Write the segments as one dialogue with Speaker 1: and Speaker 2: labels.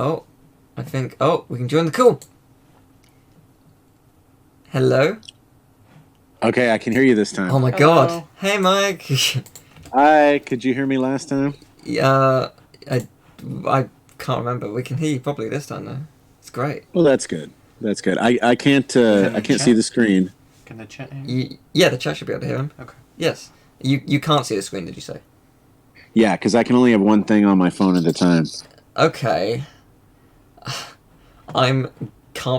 Speaker 1: Oh, I think. Oh, we can join the call. Hello.
Speaker 2: Okay, I can hear you this time.
Speaker 1: Oh my God. Hey, Mike.
Speaker 2: Hi, could you hear me last time?
Speaker 1: Yeah, I can't remember. We can hear you properly this time though. It's great.
Speaker 2: Well, that's good. That's good. I can't see the screen.
Speaker 3: Can the chat hear?
Speaker 1: Yeah, the chat should be able to hear him.
Speaker 3: Okay.
Speaker 1: Yes. You can't see the screen, did you say?
Speaker 2: Yeah, because I can only have one thing on my phone at a time.
Speaker 1: Okay. Can't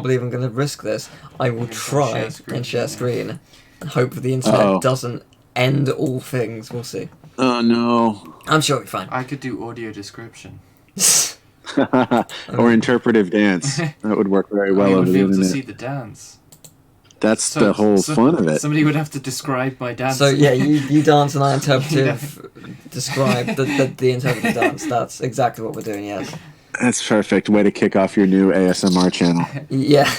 Speaker 1: believe I'm gonna risk this. I will try and share screen and hope the internet doesn't end all things. We'll see.
Speaker 2: Oh no.
Speaker 1: I'm sure it'll be fine.
Speaker 3: I could do audio description.
Speaker 2: Or interpretive dance. That would work very well
Speaker 3: You
Speaker 2: over
Speaker 3: would
Speaker 2: the
Speaker 3: be able to
Speaker 2: internet.
Speaker 3: see the dance.
Speaker 2: That's the whole fun of it.
Speaker 3: Somebody would have to describe my dance.
Speaker 1: So yeah, you dance and I interpretive describe the interpretive dance. That's exactly what we're doing. Yes.
Speaker 2: That's perfect way to kick off your new ASMR channel.
Speaker 1: Yeah.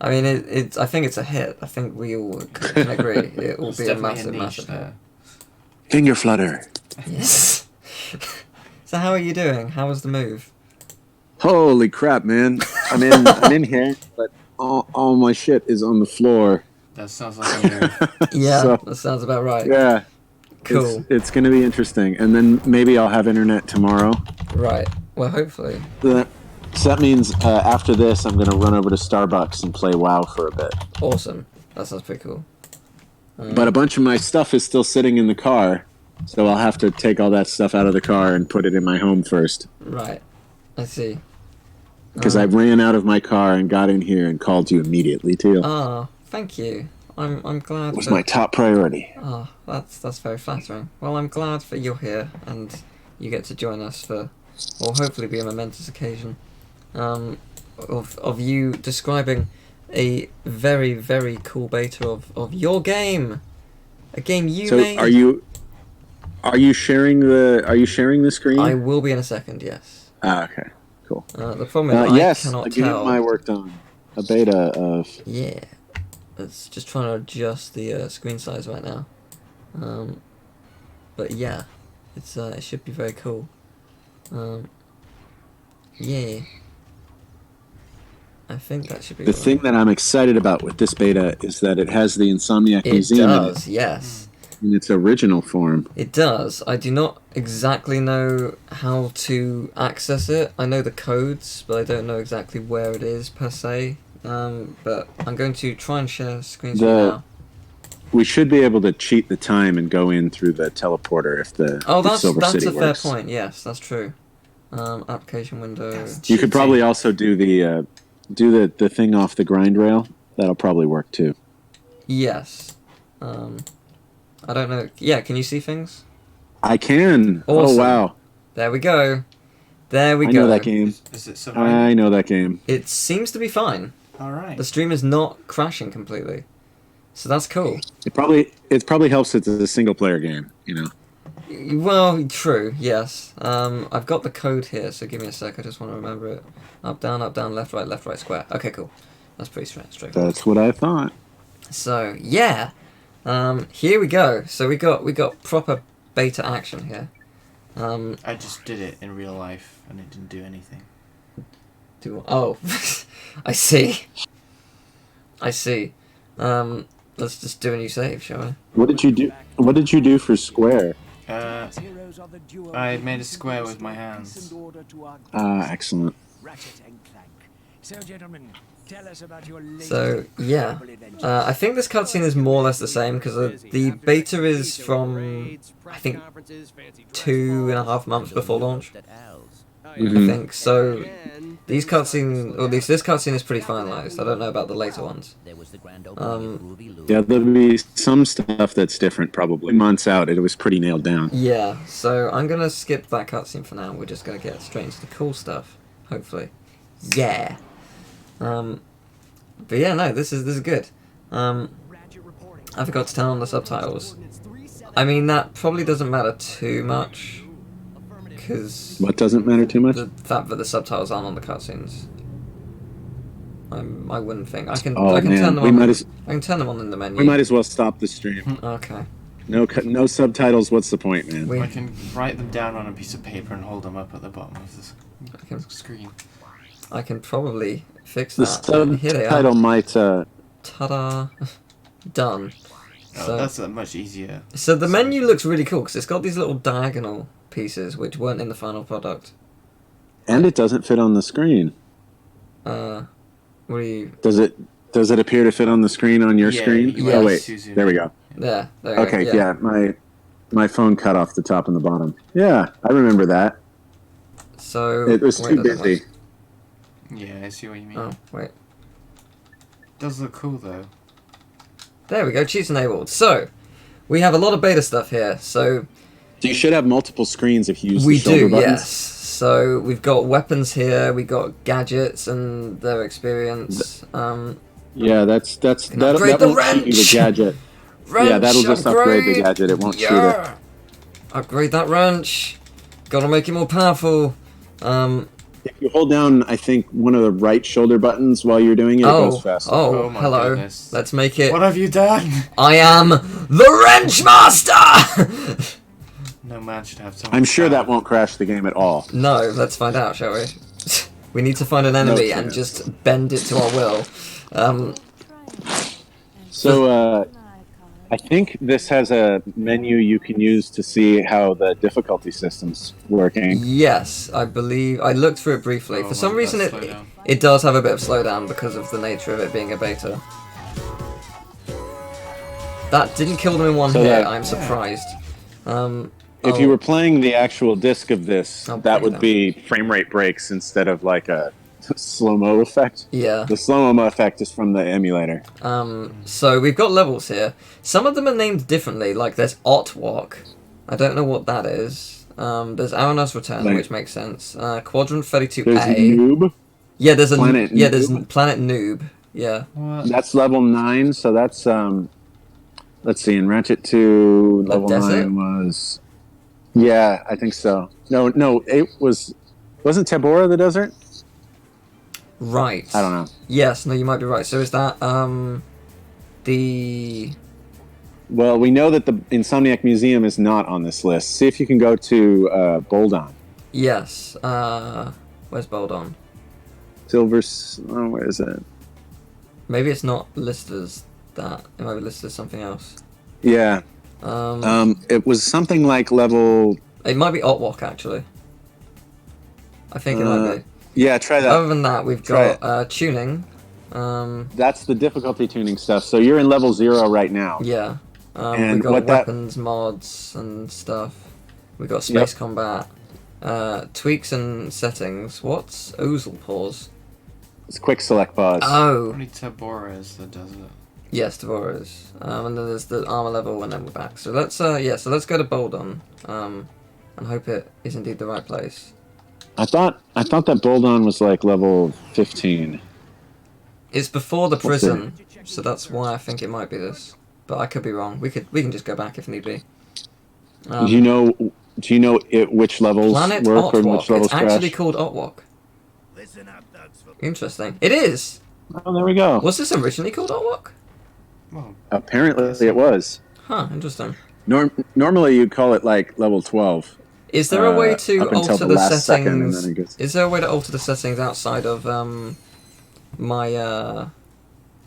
Speaker 1: I mean, I think it's a hit. I think we all can agree. It will
Speaker 3: It's
Speaker 1: be a
Speaker 3: definitely
Speaker 1: massive hit.
Speaker 3: there.
Speaker 2: Finger flutter.
Speaker 1: Yes. So how are you doing? How was the move?
Speaker 2: Holy crap, man! I'm in here, but all my shit is on the floor.
Speaker 3: That sounds like a move.
Speaker 1: Yeah,
Speaker 2: So,
Speaker 1: that sounds about right.
Speaker 2: yeah.
Speaker 1: Cool.
Speaker 2: It's going to be interesting, and then maybe I'll have internet tomorrow.
Speaker 1: Right. Well, hopefully.
Speaker 2: So that means after this, I'm going to run over to Starbucks and play WoW for a bit.
Speaker 1: Awesome. That sounds pretty cool.
Speaker 2: But a bunch of my stuff is still sitting in the car, so I'll have to take all that stuff out of the car and put it in my home first.
Speaker 1: Right. I see.
Speaker 2: Because I ran out of my car and got in here and called you immediately too.
Speaker 1: Ah, thank you. I'm glad.
Speaker 2: It was my top priority.
Speaker 1: Ah, that's very flattering. Well, I'm glad that you're here and you get to join us for, or hopefully be a momentous occasion, of you describing a very, very cool beta of your game, a game you made.
Speaker 2: Are you sharing the screen?
Speaker 1: I will be in a second. Yes.
Speaker 2: Ah, okay, cool.
Speaker 1: The problem is
Speaker 2: Yes,
Speaker 1: I cannot
Speaker 2: again,
Speaker 1: tell.
Speaker 2: my work done. A beta of.
Speaker 1: Yeah. It's just trying to adjust the screen size right now. But yeah, it should be very cool. Yeah. I think that should be
Speaker 2: The thing that I'm excited about with this beta is that it has the Insomniac Museum
Speaker 1: does, yes.
Speaker 2: in its original form.
Speaker 1: It does. I do not exactly know how to access it. I know the codes, but I don't know exactly where it is per se. But I'm going to try and share screens right now.
Speaker 2: We should be able to cheat the time and go in through the teleporter if the Silver City
Speaker 1: that's a fair
Speaker 2: works.
Speaker 1: point. Yes, that's true. Application window.
Speaker 2: You could probably also do the thing off the grind rail. That'll probably work too.
Speaker 1: Yes. I don't know. Yeah, can you see things?
Speaker 2: I can.
Speaker 1: Awesome.
Speaker 2: Oh wow.
Speaker 1: There we go. There we
Speaker 2: I
Speaker 1: go.
Speaker 2: know that game.
Speaker 3: Is it
Speaker 2: I know that game.
Speaker 1: It seems to be fine.
Speaker 3: Alright.
Speaker 1: The stream is not crashing completely. So that's cool.
Speaker 2: It probably helps it's a single player game, you know.
Speaker 1: Well, true, yes. I've got the code here, so give me a sec, I just want to remember it. Up, down, left, right, square. Okay, cool. That's pretty straightforward.
Speaker 2: That's what I thought.
Speaker 1: So, yeah. Here we go. So we got proper beta action here.
Speaker 3: I just did it in real life and it didn't do anything.
Speaker 1: Oh, I see. I see. Let's just do a new save, shall we?
Speaker 2: What did you do? What did you do for Square?
Speaker 3: I made a square with my hands.
Speaker 2: Ah, excellent.
Speaker 4: Ratchet and Clank. So, gentlemen, tell us about your latest
Speaker 1: So, yeah.
Speaker 4: incredible adventure.
Speaker 1: I think this cutscene is more or less the same, because the beta is from, I think, 2.5 months before launch. I think. So, these cutscenes, or at least this cutscene is pretty finalized. I don't know about the later ones.
Speaker 2: Yeah, there'll be some stuff that's different probably. Months out, it was pretty nailed down.
Speaker 1: Yeah, so I'm going to skip that cutscene for now. We're just going to get straight into the cool stuff, hopefully. Yeah. But yeah, no, this is good. I forgot to turn on the subtitles. I mean, that probably doesn't matter too much, because
Speaker 2: What doesn't matter too much?
Speaker 1: the fact that the subtitles aren't on the cutscenes. I wouldn't think. I can
Speaker 2: Oh
Speaker 1: turn
Speaker 2: man,
Speaker 1: them on. I can turn them on in the menu.
Speaker 2: we might as well stop the stream.
Speaker 1: Okay.
Speaker 2: No subtitles. What's the point, man?
Speaker 1: We
Speaker 3: I can write them down on a piece of paper and hold them up at the bottom of this. Screen.
Speaker 1: I can probably fix
Speaker 2: The
Speaker 1: that. Here they are.
Speaker 2: subtitle might.
Speaker 1: Ta-da! Done.
Speaker 3: Oh,
Speaker 1: So,
Speaker 3: that's a much easier.
Speaker 1: so the menu looks really cool because it's got these little diagonal pieces which weren't in the final product.
Speaker 2: And it doesn't fit on the screen.
Speaker 1: What do you?
Speaker 2: Does it? Does it appear to fit on the screen on your screen?
Speaker 3: you
Speaker 1: Yes.
Speaker 2: Oh
Speaker 3: have
Speaker 2: wait,
Speaker 3: to zoom
Speaker 2: there we
Speaker 3: in.
Speaker 2: go.
Speaker 1: There you
Speaker 2: Okay,
Speaker 1: go.
Speaker 2: yeah, my phone cut off the top and the bottom. Yeah, I remember that.
Speaker 1: So
Speaker 2: It was
Speaker 1: wait,
Speaker 2: too
Speaker 1: no, that
Speaker 2: busy.
Speaker 3: Yeah, I see what you mean.
Speaker 1: Oh wait.
Speaker 3: Does look cool though.
Speaker 1: There we go. Cheats enabled. So we have a lot of beta stuff here. So
Speaker 2: You should have multiple screens if you use
Speaker 1: we
Speaker 2: the shoulder
Speaker 1: do,
Speaker 2: buttons.
Speaker 1: yes. So we've got weapons here. We got gadgets and their experience.
Speaker 2: Yeah, that's that
Speaker 1: upgrade the
Speaker 2: won't shoot you the
Speaker 1: wrench.
Speaker 2: gadget.
Speaker 1: Wrench
Speaker 2: Yeah, that'll just upgrade the
Speaker 1: upgrade.
Speaker 2: gadget. It won't shoot it.
Speaker 1: Yeah. Upgrade that wrench. Gotta make it more powerful.
Speaker 2: If you hold down, I think, one of the right shoulder buttons while you're doing it, it goes faster.
Speaker 3: Oh my
Speaker 1: hello.
Speaker 3: goodness.
Speaker 1: Let's make it.
Speaker 3: What have you done?
Speaker 1: I am the wrench master.
Speaker 3: No man should have so
Speaker 2: I'm
Speaker 3: much
Speaker 2: sure
Speaker 3: power.
Speaker 2: that won't crash the game at all.
Speaker 1: No, let's find out, shall we? We need to find an enemy and
Speaker 2: chance.
Speaker 1: just bend it to our will.
Speaker 2: So, I think this has a menu you can use to see how the difficulty system's working.
Speaker 1: Yes, I believe I looked through it briefly.
Speaker 3: Oh,
Speaker 1: For some
Speaker 3: wow,
Speaker 1: reason,
Speaker 3: that's
Speaker 1: it
Speaker 3: slow down.
Speaker 1: it does have a bit of slowdown because of the nature of it being a beta. That didn't kill them in one
Speaker 2: So
Speaker 1: hit.
Speaker 2: that-
Speaker 1: I'm surprised.
Speaker 2: If you were playing the actual disc of this,
Speaker 1: I'll
Speaker 2: that
Speaker 1: break
Speaker 2: would
Speaker 1: that.
Speaker 2: be frame rate breaks instead of like a slow-mo effect.
Speaker 1: Yeah.
Speaker 2: The slow-mo effect is from the emulator.
Speaker 1: So we've got levels here. Some of them are named differently. Like there's Otwalk. I don't know what that is. There's Aranos Return,
Speaker 2: Like-
Speaker 1: which makes sense. Quadrant 32A.
Speaker 2: There's Noob.
Speaker 1: Yeah, there's a
Speaker 2: Planet
Speaker 1: there's
Speaker 2: Noob.
Speaker 1: Planet Noob. Yeah.
Speaker 3: What?
Speaker 2: That's level 9, so that's let's see, in Ratchet 2
Speaker 1: The
Speaker 2: level
Speaker 1: desert?
Speaker 2: 9 was, yeah, I think so. No, it wasn't Tabora the desert?
Speaker 1: Right.
Speaker 2: I don't know.
Speaker 1: Yes, no, you might be right. So is that the
Speaker 2: Well, we know that the Insomniac Museum is not on this list. See if you can go to Boldon.
Speaker 1: yes? Where's Boldon?
Speaker 2: Where is it?
Speaker 1: Maybe it's not listed as that. It might be listed as something else.
Speaker 2: Yeah. It was something like level.
Speaker 1: It might be Otwalk actually. I think it might be.
Speaker 2: Yeah, try that.
Speaker 1: Other than that, we've
Speaker 2: Try
Speaker 1: got tuning.
Speaker 2: That's the difficulty tuning stuff. So you're in level 0 right now.
Speaker 1: Yeah.
Speaker 2: And
Speaker 1: We've got
Speaker 2: what that-
Speaker 1: weapons, mods, and stuff. We've got space combat. Tweaks and settings. What's Oozle Pause?
Speaker 2: It's quick select pause.
Speaker 1: Oh,
Speaker 3: Only Tabora is the desert.
Speaker 1: yes, Devoras. And then there's the armor level, and then we're back. So let's so let's go to Boldon. And hope it is indeed the right place.
Speaker 2: I thought that Boldon was like level 15.
Speaker 1: It's before the
Speaker 2: What's it?
Speaker 1: prison, so that's why I think it might be this. But I could be wrong. We can just go back if need be.
Speaker 2: Do you know which levels
Speaker 1: Planet
Speaker 2: work or which
Speaker 1: Otwalk.
Speaker 2: levels
Speaker 1: It's actually
Speaker 2: crash?
Speaker 1: called Otwalk.
Speaker 4: Listen up, thugs.
Speaker 1: Interesting. It is.
Speaker 2: Oh, there we go.
Speaker 1: Was this originally called Otwalk?
Speaker 3: Well,
Speaker 2: Apparently it was.
Speaker 1: Huh. Interesting.
Speaker 2: Normally you'd call it like level 12.
Speaker 1: Is there a way to
Speaker 2: up until
Speaker 1: alter
Speaker 2: the
Speaker 1: the
Speaker 2: last second, and
Speaker 1: settings?
Speaker 2: then it goes-
Speaker 1: Is there a way to alter the settings outside of my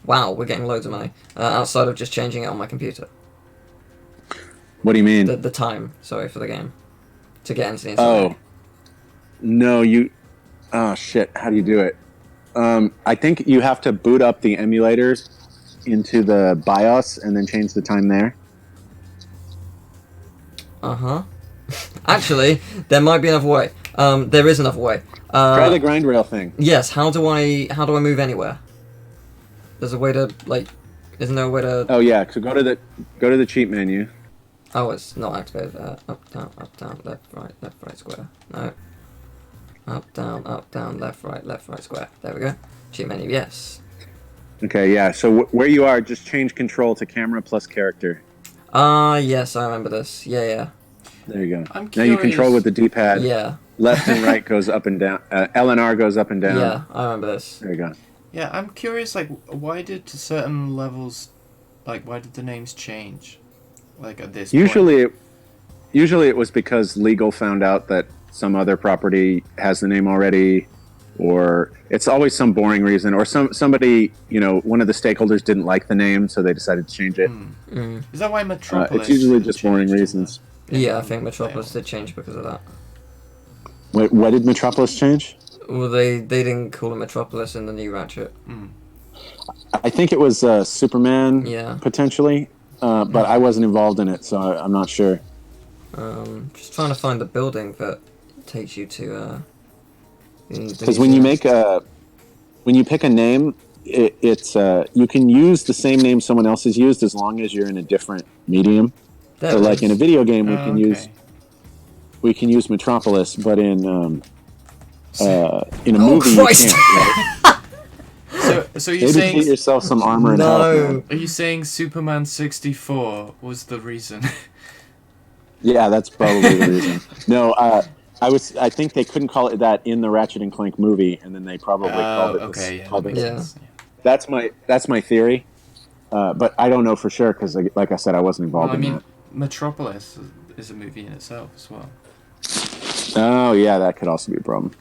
Speaker 1: Wow, we're getting loads of money. Outside of just changing it on my computer.
Speaker 2: What do you mean?
Speaker 1: The time, sorry, for the game. To get into the
Speaker 2: Oh.
Speaker 1: Insomniac.
Speaker 2: No, oh shit, how do you do it? I think you have to boot up the emulator into the BIOS and then change the time there.
Speaker 1: Uh-huh. Actually, there might be another way. There is another way.
Speaker 2: Try the grind rail thing.
Speaker 1: Yes, how do I move anywhere? There's a way to, like, isn't there a way to...
Speaker 2: Oh yeah, so go to the cheat menu.
Speaker 1: Oh, it's not activated. Up, down, left, right, square. No. Up, down, left, right, square. There we go. Cheat menu, yes.
Speaker 2: Okay, yeah. So where you are, just change control to camera plus character.
Speaker 1: Yes, I remember this. Yeah.
Speaker 2: There you go.
Speaker 3: I'm
Speaker 2: Now you
Speaker 3: curious.
Speaker 2: control with the D-pad.
Speaker 1: Yeah.
Speaker 2: Left and right goes up and down. L and R goes up and down.
Speaker 1: Yeah, I remember this.
Speaker 2: There you go.
Speaker 3: Yeah, I'm curious, like, why did certain levels, like, why did the names change? Like, at this point?
Speaker 2: Usually it was because legal found out that some other property has the name already, or it's always some boring reason, or somebody, one of the stakeholders didn't like the name, so they decided to change it.
Speaker 3: Is that why Metropolis?
Speaker 2: It's usually just boring reasons.
Speaker 1: Yeah, I think Metropolis did change because of that.
Speaker 2: Wait, what did Metropolis change?
Speaker 1: Well, they didn't call it Metropolis in the new Ratchet.
Speaker 2: I think it was Superman, potentially, but I wasn't involved in it, so I'm not sure.
Speaker 1: Just trying to find the building that takes you to.
Speaker 2: Because when you pick a name, it's you can use the same name someone else has used as long as you're in a different medium. So, like in a video game, we can use Metropolis, but in a movie you can't. Right?
Speaker 3: So you're
Speaker 2: Maybe
Speaker 3: saying
Speaker 2: get yourself some armor and health.
Speaker 3: Are you saying Superman 64 was the reason?
Speaker 2: Yeah, that's probably the reason. No, I think they couldn't call it that in the Ratchet and Clank movie, and then they probably called it.
Speaker 3: Okay,
Speaker 1: Yeah.
Speaker 2: That's my theory, but I don't know for sure because, like I said, I wasn't involved in that.
Speaker 3: Metropolis is a movie in itself as well.
Speaker 2: Oh yeah, that could also be a problem.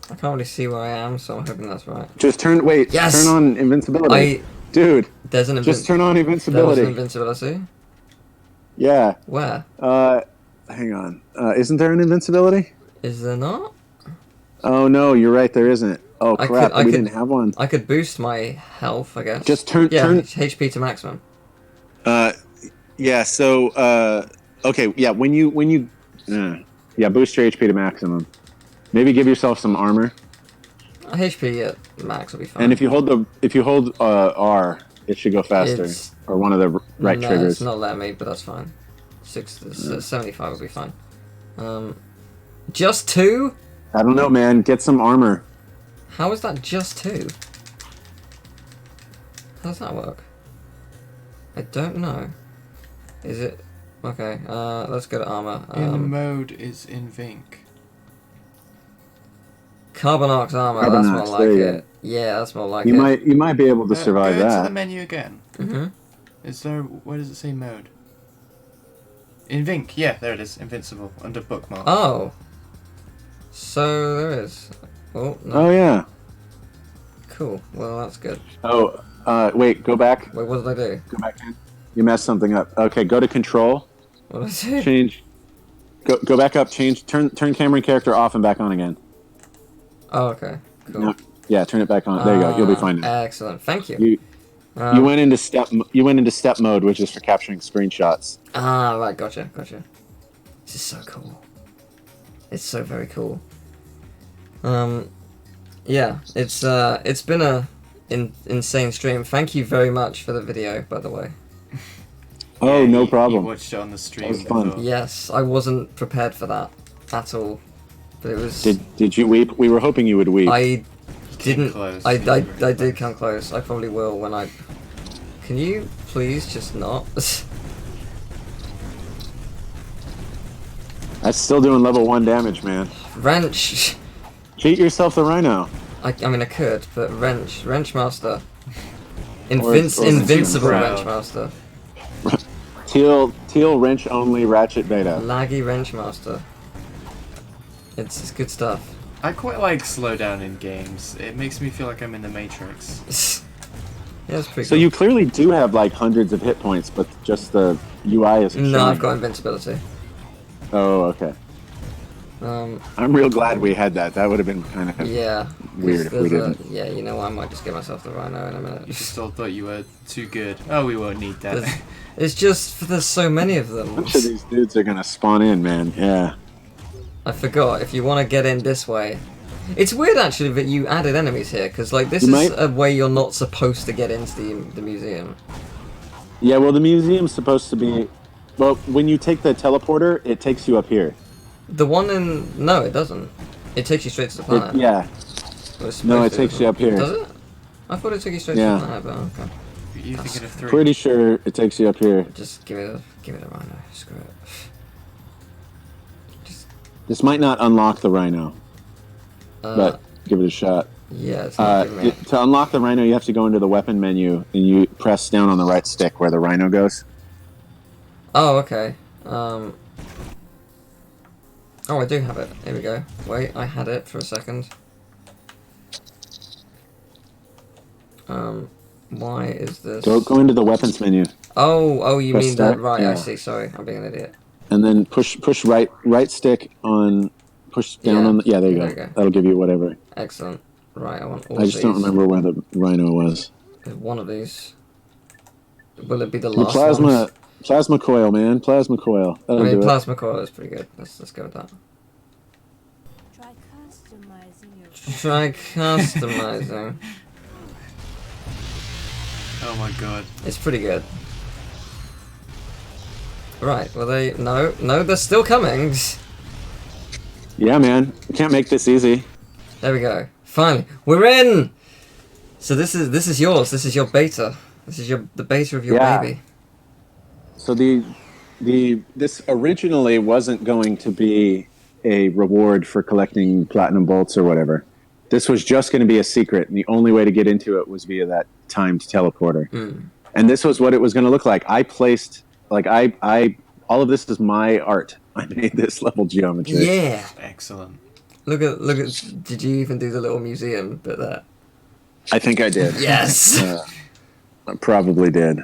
Speaker 1: I can't really see where I am, so I'm hoping that's right.
Speaker 2: Just turn on invincibility, dude.
Speaker 1: There's an
Speaker 2: just turn on invincibility.
Speaker 1: There's an invincibility.
Speaker 2: Yeah.
Speaker 1: Where?
Speaker 2: Hang on. Isn't there an invincibility?
Speaker 1: Is there not?
Speaker 2: Oh no, you're right. There isn't. Oh crap! We didn't have one.
Speaker 1: I could boost my health, I guess.
Speaker 2: Just turn
Speaker 1: HP to maximum.
Speaker 2: Yeah. So okay. Yeah. When you boost your HP to maximum. Maybe give yourself some armor.
Speaker 1: HP at max will be fine.
Speaker 2: And if you hold R, it should go faster, or one of the right triggers.
Speaker 1: It's not letting me, but that's fine. 75 will be fine. Just 2?
Speaker 2: I don't know, man. Get some armor.
Speaker 1: How is that just 2? How does that work? I don't know. Is it? Okay. Let's go to armor.
Speaker 3: In mode is in Vink.
Speaker 1: Carbon Arcs armor. That's more like it. Yeah, that's more like it.
Speaker 2: You might be able to survive that.
Speaker 3: Go to the menu again. Is there? Where does it say mode? In Vink. Yeah, there it is. Invincible under bookmark.
Speaker 1: Oh. So there is. Oh. No.
Speaker 2: Oh yeah.
Speaker 1: Cool. Well, that's good.
Speaker 2: Oh. Wait. Go back.
Speaker 1: Wait. What did I do?
Speaker 2: Go back in. You messed something up. Okay. Go to control.
Speaker 1: What did I do?
Speaker 2: Change. Go back up. Change. Turn camera and character off and back on again.
Speaker 1: Oh, okay. Cool.
Speaker 2: No, yeah, turn it back on. There you go. You'll be fine now.
Speaker 1: Excellent. Thank you.
Speaker 2: You went into step mode, which is for capturing screenshots.
Speaker 1: Ah, right. Gotcha. This is so cool. It's so very cool. Yeah, it's been a insane stream. Thank you very much for the video, by the way.
Speaker 2: Oh,
Speaker 3: yeah,
Speaker 2: no problem.
Speaker 3: You watched it on the stream.
Speaker 2: That was fun.
Speaker 1: Yes, I wasn't prepared for that at all. But it was.
Speaker 2: Did you weep? We were hoping you would weep.
Speaker 1: I didn't.
Speaker 3: Close.
Speaker 1: I did come close. I probably will when I. Can you please just not?
Speaker 2: That's still doing level 1 damage, man.
Speaker 1: Wrench.
Speaker 2: Cheat yourself the Rhino.
Speaker 1: I mean I could, but Wrench Master.
Speaker 2: Or
Speaker 1: Invincible Wrench Master.
Speaker 2: Teal wrench only Ratchet beta.
Speaker 1: Laggy Wrench Master. It's good stuff.
Speaker 3: I quite like slowdown in games. It makes me feel like I'm in the Matrix.
Speaker 1: Yeah, it's pretty
Speaker 2: So
Speaker 1: cool.
Speaker 2: you clearly do have like hundreds of hit points, but just the UI isn't showing.
Speaker 1: No, I've got invincibility.
Speaker 2: Oh, okay. I'm real glad we had that. That would have been kind of weird if we didn't.
Speaker 1: Yeah, you know, I might just get myself the Rhino in a minute.
Speaker 3: You just all thought you were too good. Oh, we won't need that.
Speaker 1: It's just there's so many of them.
Speaker 2: A bunch of these dudes are gonna spawn in, man. Yeah.
Speaker 1: I forgot, if you want to get in this way... It's weird, actually, that you added enemies here, because, like, this is a way you're not supposed to get into the museum.
Speaker 2: Yeah, well, the museum's supposed to be... Well, when you take the teleporter, it takes you up here.
Speaker 1: The one in... No, it doesn't. It takes you straight to the planet.
Speaker 2: Yeah.
Speaker 1: No,
Speaker 2: it takes you up here.
Speaker 1: Does it? I thought it took you straight to the planet, but okay.
Speaker 3: You're thinking of 3.
Speaker 2: Pretty sure it takes you up here.
Speaker 1: Just give it a Rhino. Screw it.
Speaker 2: This might not unlock the Rhino, but give it a shot.
Speaker 1: Yeah, it's not giving me...
Speaker 2: To unlock the Rhino, you have to go into the weapon menu, and you press down on the right stick where the Rhino goes.
Speaker 1: Oh, okay. Oh, I do have it. Here we go. Wait, I had it for a second. Why is this?
Speaker 2: Go into the weapons menu.
Speaker 1: Oh, you
Speaker 2: Press
Speaker 1: mean
Speaker 2: start?
Speaker 1: that? Right,
Speaker 2: Yeah.
Speaker 1: I see. Sorry, I'm being an idiot.
Speaker 2: And then push right stick on, push down
Speaker 1: Yeah.
Speaker 2: on. There you
Speaker 1: There
Speaker 2: go.
Speaker 1: you go.
Speaker 2: That'll give you whatever.
Speaker 1: Excellent. Right, I want all
Speaker 2: I just don't remember where the rhino was.
Speaker 1: There's one of these. Will it be the
Speaker 2: The
Speaker 1: last one?
Speaker 2: plasma coil, man. Plasma coil.
Speaker 1: I
Speaker 2: That'll
Speaker 1: mean,
Speaker 2: do
Speaker 1: plasma coil is pretty good. Let's go with that.
Speaker 5: Try customizing your
Speaker 1: Try customizing.
Speaker 3: Oh my god.
Speaker 1: It's pretty good. Right, well no, they're still coming.
Speaker 2: it. Yeah, man. We can't make this easy.
Speaker 1: There we go. Finally, we're in. So this is yours. This is your beta. This is the beta of your
Speaker 2: Yeah.
Speaker 1: baby.
Speaker 2: So this originally wasn't going to be a reward for collecting platinum bolts or whatever. This was just going to be a secret, and the only way to get into it was via that timed teleporter. And this was what it was going to look like. I placed I all of this is my art. I made this level geometry.
Speaker 1: Yeah.
Speaker 3: Excellent.
Speaker 1: Look at. Did you even do the little museum bit there?
Speaker 2: I think I did.
Speaker 1: Yes.
Speaker 2: I probably did.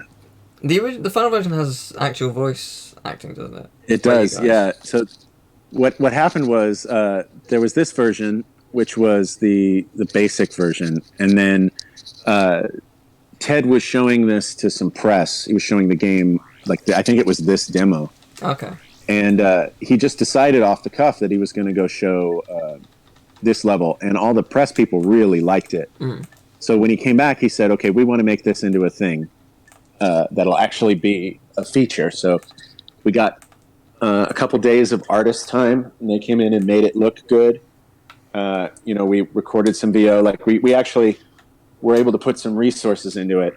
Speaker 1: The final version has actual voice acting, doesn't it?
Speaker 2: It
Speaker 1: For you
Speaker 2: does,
Speaker 1: guys.
Speaker 2: yeah. So what happened was there was this version, which was the basic version, and then Ted was showing this to some press. He was showing the game, I think it was this demo,
Speaker 1: Okay.
Speaker 2: and he just decided off the cuff that he was going to go show this level, and all the press people really liked it. So when he came back, he said, "Okay, we want to make this into a thing that'll actually be a feature." So we got a couple days of artist time, and they came in and made it look good. We recorded some VO. We actually were able to put some resources into it.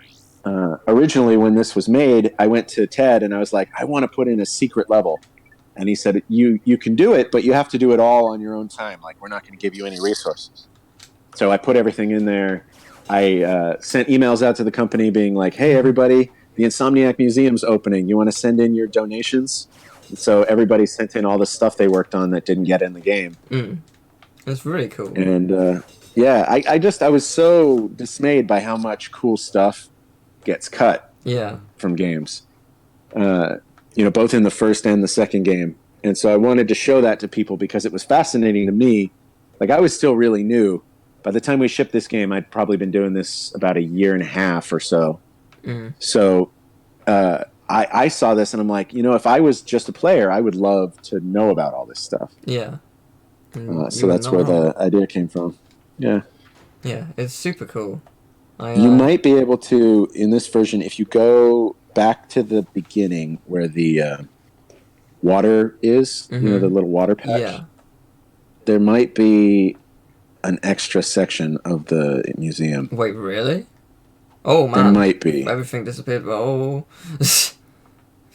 Speaker 2: Originally, when this was made, I went to Ted and I was like, "I want to put in a secret level," and he said, "You can do it, but you have to do it all on your own time. We're not going to give you any resources." So I put everything in there. I sent emails out to the company being like, "Hey, everybody, the Insomniac Museum's opening. You want to send in your donations?" And so everybody sent in all the stuff they worked on that didn't get in the game.
Speaker 1: That's really cool.
Speaker 2: And I was so dismayed by how much cool stuff gets cut
Speaker 1: Yeah.
Speaker 2: from games, both in the first and the second game. And so I wanted to show that to people because it was fascinating to me. I was still really new. By the time we shipped this game, I'd probably been doing this about a year and a half or so. So I saw this and I'm like, if I was just a player, I would love to know about all this stuff.
Speaker 1: Yeah.
Speaker 2: So that's where the idea came from. Yeah.
Speaker 1: Yeah, it's super cool.
Speaker 2: You might be able to, in this version, if you go back to the beginning where the water is, the little water patch,
Speaker 1: Yeah.
Speaker 2: there might be an extra section of the museum.
Speaker 1: Wait, really? Oh
Speaker 2: There
Speaker 1: man.
Speaker 2: might be.
Speaker 1: Everything disappeared. Oh.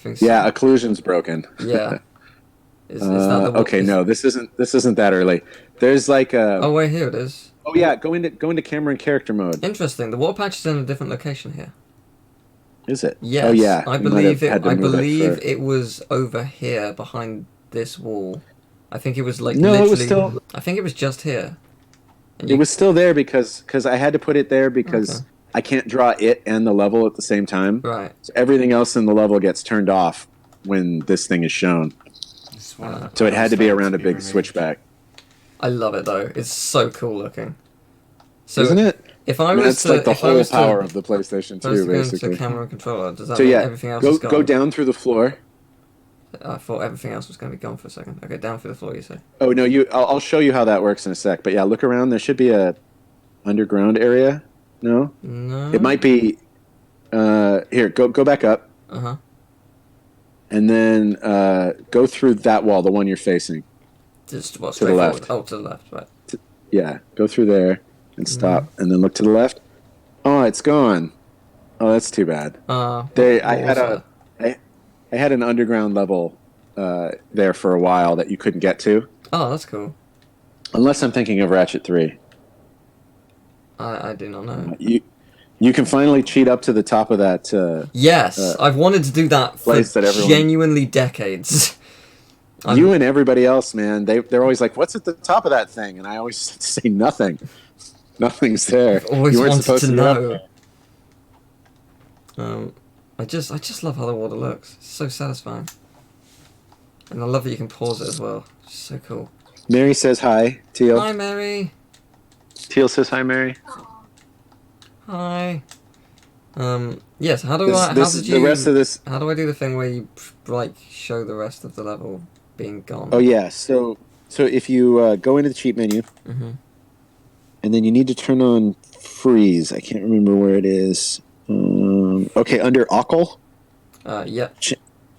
Speaker 2: Yeah, occlusion's broken.
Speaker 1: Yeah. Is that the
Speaker 2: Okay, no, this isn't that early. There's
Speaker 1: Oh wait, here it is.
Speaker 2: Oh yeah, go into camera and character mode.
Speaker 1: Interesting. The water patch is in a different location here.
Speaker 2: Is it?
Speaker 1: Yes.
Speaker 2: Oh yeah.
Speaker 1: I
Speaker 2: you might
Speaker 1: believe
Speaker 2: have
Speaker 1: it.
Speaker 2: had to
Speaker 1: I
Speaker 2: move
Speaker 1: believe
Speaker 2: for-
Speaker 1: it was over here behind this wall. I think it was
Speaker 2: No,
Speaker 1: literally.
Speaker 2: it was still.
Speaker 1: I think it was just here. And
Speaker 2: It was still there because I had to put it there because
Speaker 1: Okay.
Speaker 2: I can't draw it and the level at the same time.
Speaker 1: Right.
Speaker 2: So everything else in the level gets turned off when this thing is shown.
Speaker 3: It's one of the
Speaker 2: So it had to be around a big
Speaker 3: removed.
Speaker 2: switchback,
Speaker 1: I love it though. It's so cool looking. So
Speaker 2: isn't it?
Speaker 1: if I was
Speaker 2: That's
Speaker 1: to,
Speaker 2: like the
Speaker 1: if I
Speaker 2: whole
Speaker 1: was to-
Speaker 2: power of the PlayStation
Speaker 1: if I was
Speaker 2: 2,
Speaker 1: to go into
Speaker 2: basically.
Speaker 1: camera and controller, does that
Speaker 2: So
Speaker 1: mean
Speaker 2: yeah,
Speaker 1: everything else is gone?
Speaker 2: go down through the floor.
Speaker 1: I thought everything else was going to be gone for a second. Okay, down through the floor, you say?
Speaker 2: Oh no, I'll show you how that works in a sec. But yeah, look around. There should be a underground area. No,
Speaker 1: No.
Speaker 2: it might be. Here, go back up,
Speaker 1: Uh-huh.
Speaker 2: and then go through that wall, the one you're facing.
Speaker 1: Just what?
Speaker 2: To the
Speaker 1: Straight
Speaker 2: left.
Speaker 1: forward? Oh, to the left, right.
Speaker 2: Yeah, go through there and stop, and then look to the left. Oh, it's gone. Oh, that's too bad. I had an underground level there for a while that you couldn't get to,
Speaker 1: Oh, that's cool.
Speaker 2: unless I'm thinking of Ratchet 3.
Speaker 1: I do not know.
Speaker 2: You can finally cheat up to the top of that.
Speaker 1: Yes, I've wanted to do that for
Speaker 2: place that everyone-
Speaker 1: genuinely decades.
Speaker 2: You and everybody else, man, they're always like, "What's at the top of that thing?" And I always say nothing. Nothing's there.
Speaker 1: I've always
Speaker 2: You weren't
Speaker 1: wanted
Speaker 2: supposed
Speaker 1: to
Speaker 2: to
Speaker 1: know. I just love how the water looks. It's so satisfying. And I love that you can pause it as well. It's so cool.
Speaker 2: Mary says hi, Teal.
Speaker 1: Hi, Mary.
Speaker 2: Teal says hi, Mary.
Speaker 1: Hi. Yes, how do
Speaker 2: The rest of this...
Speaker 1: How do I do the thing where you, like, show the rest of the level being gone?
Speaker 2: Oh, yeah. So if you go into the cheat menu,
Speaker 1: Mm-hmm.
Speaker 2: and then you need to turn on freeze. I can't remember where it is. Okay, under Ockle.
Speaker 1: Yep.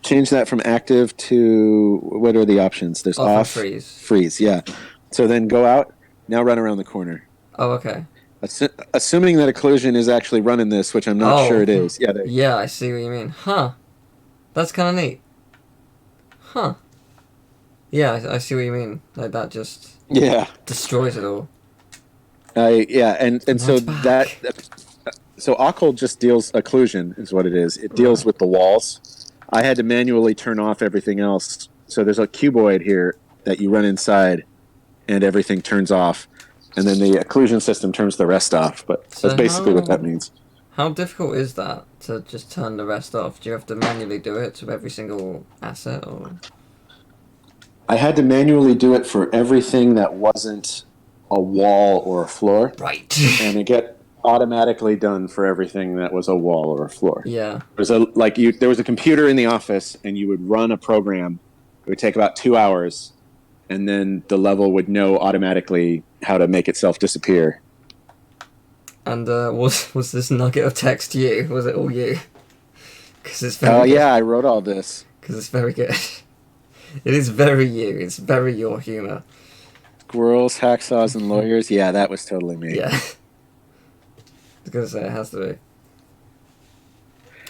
Speaker 2: Change that from active to... What are the options? There's off,
Speaker 1: freeze.
Speaker 2: Freeze, yeah. So then go out. Now run around the corner.
Speaker 1: Oh, okay.
Speaker 2: Assuming that Occlusion is actually running this, which I'm not sure it is. Yeah,
Speaker 1: yeah, I see what you mean. Huh. That's kind of neat. Huh. Yeah, I see what you mean. Like, that just...
Speaker 2: Yeah.
Speaker 1: Destroys it all.
Speaker 2: Yeah, and so
Speaker 1: back.
Speaker 2: So Occult just deals... Occlusion is what it is. It deals with the walls. I had to manually turn off everything else. So there's a cuboid here that you run inside, and everything turns off. And then the occlusion system turns the rest off, but that's basically what that means.
Speaker 1: How difficult is that to just turn the rest off? Do you have to manually do it to every single asset, or?
Speaker 2: I had to manually do it for everything that wasn't a wall or a floor.
Speaker 1: Right.
Speaker 2: And it get automatically done for everything that was a wall or a floor.
Speaker 1: Yeah.
Speaker 2: There was a computer in the office, and you would run a program. It would take about 2 hours, and then the level would know automatically how to make itself disappear.
Speaker 1: And was this nugget of text you? Was it all you? Because it's very good.
Speaker 2: Yeah, I wrote all this.
Speaker 1: Because it's very good. It is very you. It's very your humor.
Speaker 2: Squirrels, hacksaws, and lawyers. Yeah, that was totally me.
Speaker 1: Yeah. I was going to say, it has to be.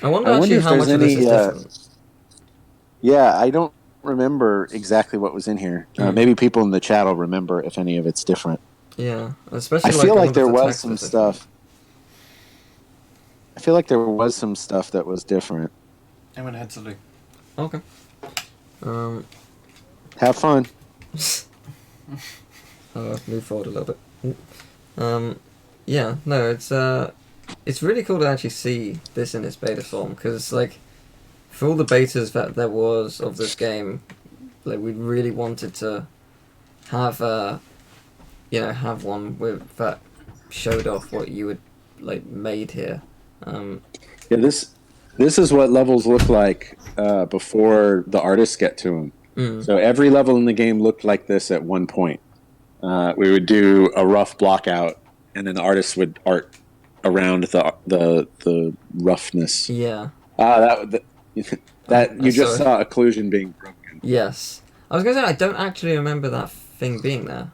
Speaker 1: I wonder actually how much of this is different.
Speaker 2: Yeah, I don't remember exactly what was in here. Maybe people in the chat will remember if any of it's different.
Speaker 1: Yeah, especially.
Speaker 2: I feel like there was some stuff. I feel like there was some stuff that was different.
Speaker 3: I'm gonna head to Lou.
Speaker 1: Okay.
Speaker 2: Have fun.
Speaker 1: Move forward a little bit. Yeah, no, it's really cool to actually see this in its beta form, because like, for all the betas that there was of this game, like we really wanted to have have one with that showed off what you had like made here.
Speaker 2: Yeah, this is what levels look like before the artists get to them. So every level in the game looked like this at one point. We would do a rough block out, and then the artists would art around the roughness.
Speaker 1: Yeah.
Speaker 2: That you just saw occlusion being broken.
Speaker 1: Yes, I was gonna say I don't actually remember that thing being there.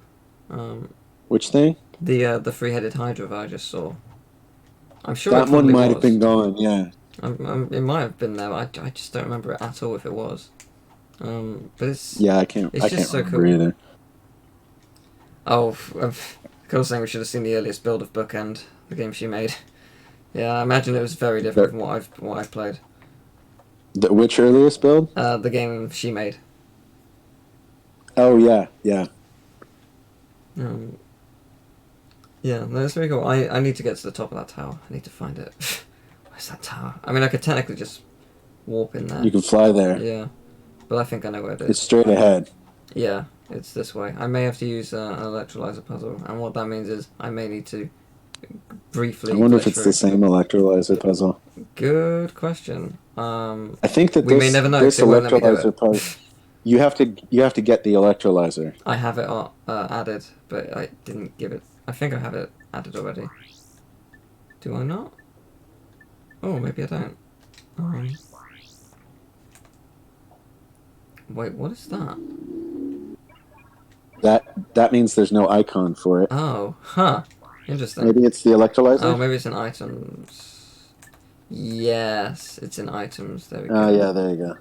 Speaker 2: Which thing?
Speaker 1: The three-headed Hydra that I just saw. I'm sure
Speaker 2: that one might have been gone. Yeah.
Speaker 1: It might have been there. I just don't remember it at all if it was. But it's
Speaker 2: I can't
Speaker 1: so
Speaker 2: remember
Speaker 1: cool.
Speaker 2: either.
Speaker 1: Oh, Cole's saying we should have seen the earliest build of Bookend, the game she made. Yeah, I imagine it was very different from what I've played.
Speaker 2: Which earliest build?
Speaker 1: The game she made.
Speaker 2: Oh yeah.
Speaker 1: Yeah, no, it's very cool. I need to get to the top of that tower. I need to find it. Where's that tower? I mean, I could technically just warp in there.
Speaker 2: You can fly there.
Speaker 1: Yeah, but I think I know where it is.
Speaker 2: It's straight ahead.
Speaker 1: Yeah, it's this way. I may have to use an electrolyzer puzzle, and what that means is I may need to briefly...
Speaker 2: I wonder if it's the same electrolyzer puzzle.
Speaker 1: Good question.
Speaker 2: I think that
Speaker 1: we may never know.
Speaker 2: This electrolyzer puzzle... You have to get the electrolyzer.
Speaker 1: I have it added, but I didn't give it... I think I have it added already. Do I not? Oh, maybe I don't. Wait, what is that?
Speaker 2: That means there's no icon for it.
Speaker 1: Oh, huh. Interesting.
Speaker 2: Maybe it's the electrolyzer?
Speaker 1: Oh, maybe it's in items. Yes, it's in items. There we go.
Speaker 2: Oh, yeah, there you go.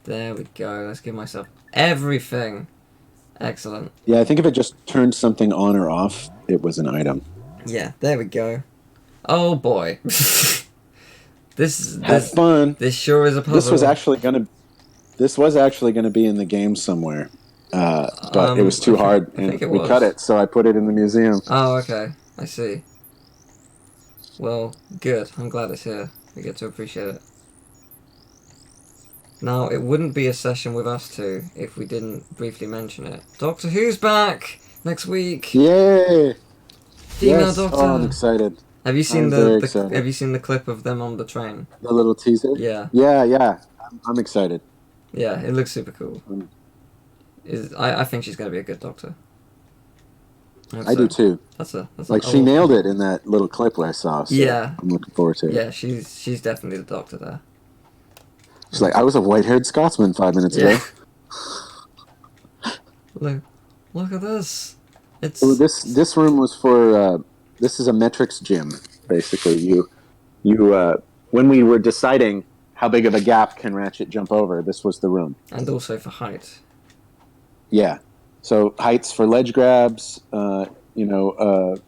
Speaker 1: There we go. Let's give myself everything. Excellent.
Speaker 2: Yeah, I think if it just turned something on or off, it was an item.
Speaker 1: Yeah, there we go. Oh, boy. Have
Speaker 2: fun.
Speaker 1: This sure is a puzzle.
Speaker 2: This was actually going to... This was actually going to be in the game somewhere, but it was too hard, and we cut it, so I put it in the museum.
Speaker 1: Oh, okay. I see. Well, good. I'm glad it's here. We get to appreciate it. Now, it wouldn't be a session with us two if we didn't briefly mention it. Doctor Who's back next week.
Speaker 2: Yay!
Speaker 1: Female
Speaker 2: Yes.
Speaker 1: Doctor.
Speaker 2: Oh, I'm excited.
Speaker 1: Have you seen
Speaker 2: excited.
Speaker 1: Have you seen the clip of them on the train?
Speaker 2: The little teaser?
Speaker 1: Yeah.
Speaker 2: Yeah. I'm excited.
Speaker 1: Yeah, it looks super cool. I think she's going to be a good Doctor.
Speaker 2: I do too.
Speaker 1: That's
Speaker 2: she nailed it in that little clip I saw. So
Speaker 1: yeah.
Speaker 2: I'm looking forward to it.
Speaker 1: Yeah, she's definitely the Doctor there.
Speaker 2: She's like, I was a white-haired Scotsman 5 minutes ago.
Speaker 1: Look at this. It's
Speaker 2: this room was for this is a metrics gym, basically. You when we were deciding how big of a gap can Ratchet jump over, this was the room.
Speaker 1: And also for height.
Speaker 2: Yeah. So heights for ledge grabs, the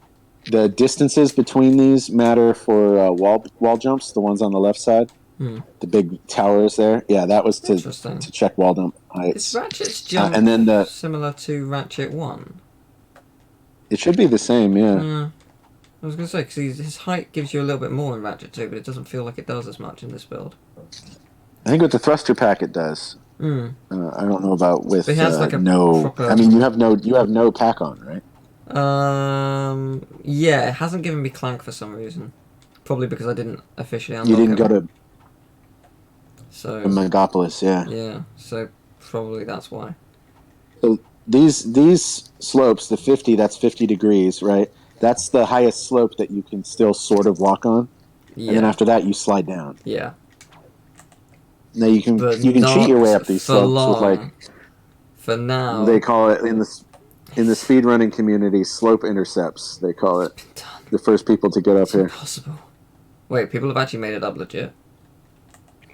Speaker 2: distances between these matter for wall jumps, the ones on the left side. The big towers there. Yeah, that was to check wall jump heights.
Speaker 1: Is Ratchet's jump
Speaker 2: and then
Speaker 1: similar to Ratchet 1?
Speaker 2: It should be the same, yeah.
Speaker 1: I was going to say, because his height gives you a little bit more in Ratchet 2, but it doesn't feel like it does as much in this build.
Speaker 2: I think with the thruster pack it does. I don't know about with
Speaker 1: he has like a
Speaker 2: no...
Speaker 1: proper...
Speaker 2: I mean, you have no pack on, right?
Speaker 1: Yeah, it hasn't given me Clank for some reason. Probably because I didn't officially unlock
Speaker 2: You didn't
Speaker 1: him.
Speaker 2: go to...
Speaker 1: So...
Speaker 2: Megapolis, yeah.
Speaker 1: Yeah, so probably that's why.
Speaker 2: So these slopes, the 50, that's 50 degrees, right? That's the highest slope that you can still sort of walk on. Yeah. And then after that, you slide down.
Speaker 1: Yeah.
Speaker 2: Now you can cheat your way up these slopes with
Speaker 1: For now.
Speaker 2: They call it in the speedrunning community slope intercepts. They call it the first people to get up here.
Speaker 1: Impossible. Wait, people have actually made it up legit?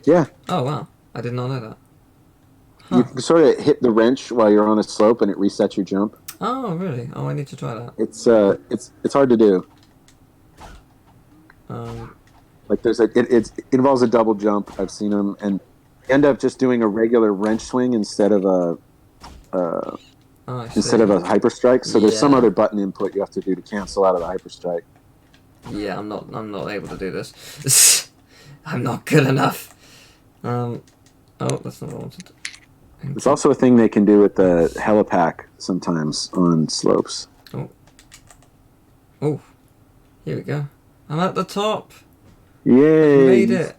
Speaker 2: Yeah.
Speaker 1: Oh wow, I did not know that. Huh.
Speaker 2: You can sort of hit the wrench while you're on a slope, and it resets your jump.
Speaker 1: Oh really? Oh, I need to try that.
Speaker 2: It's hard to do. Like it involves a double jump. I've seen them, and end up just doing a regular wrench swing instead of a hyper strike. So there's some other button input you have to do to cancel out of the hyper strike.
Speaker 1: Yeah, I'm not able to do this. I'm not good enough. Oh, that's not what I wanted.
Speaker 2: There's also a thing they can do with the helipack sometimes on slopes.
Speaker 1: Oh, here we go. I'm at the top.
Speaker 2: Yay!
Speaker 1: I made it.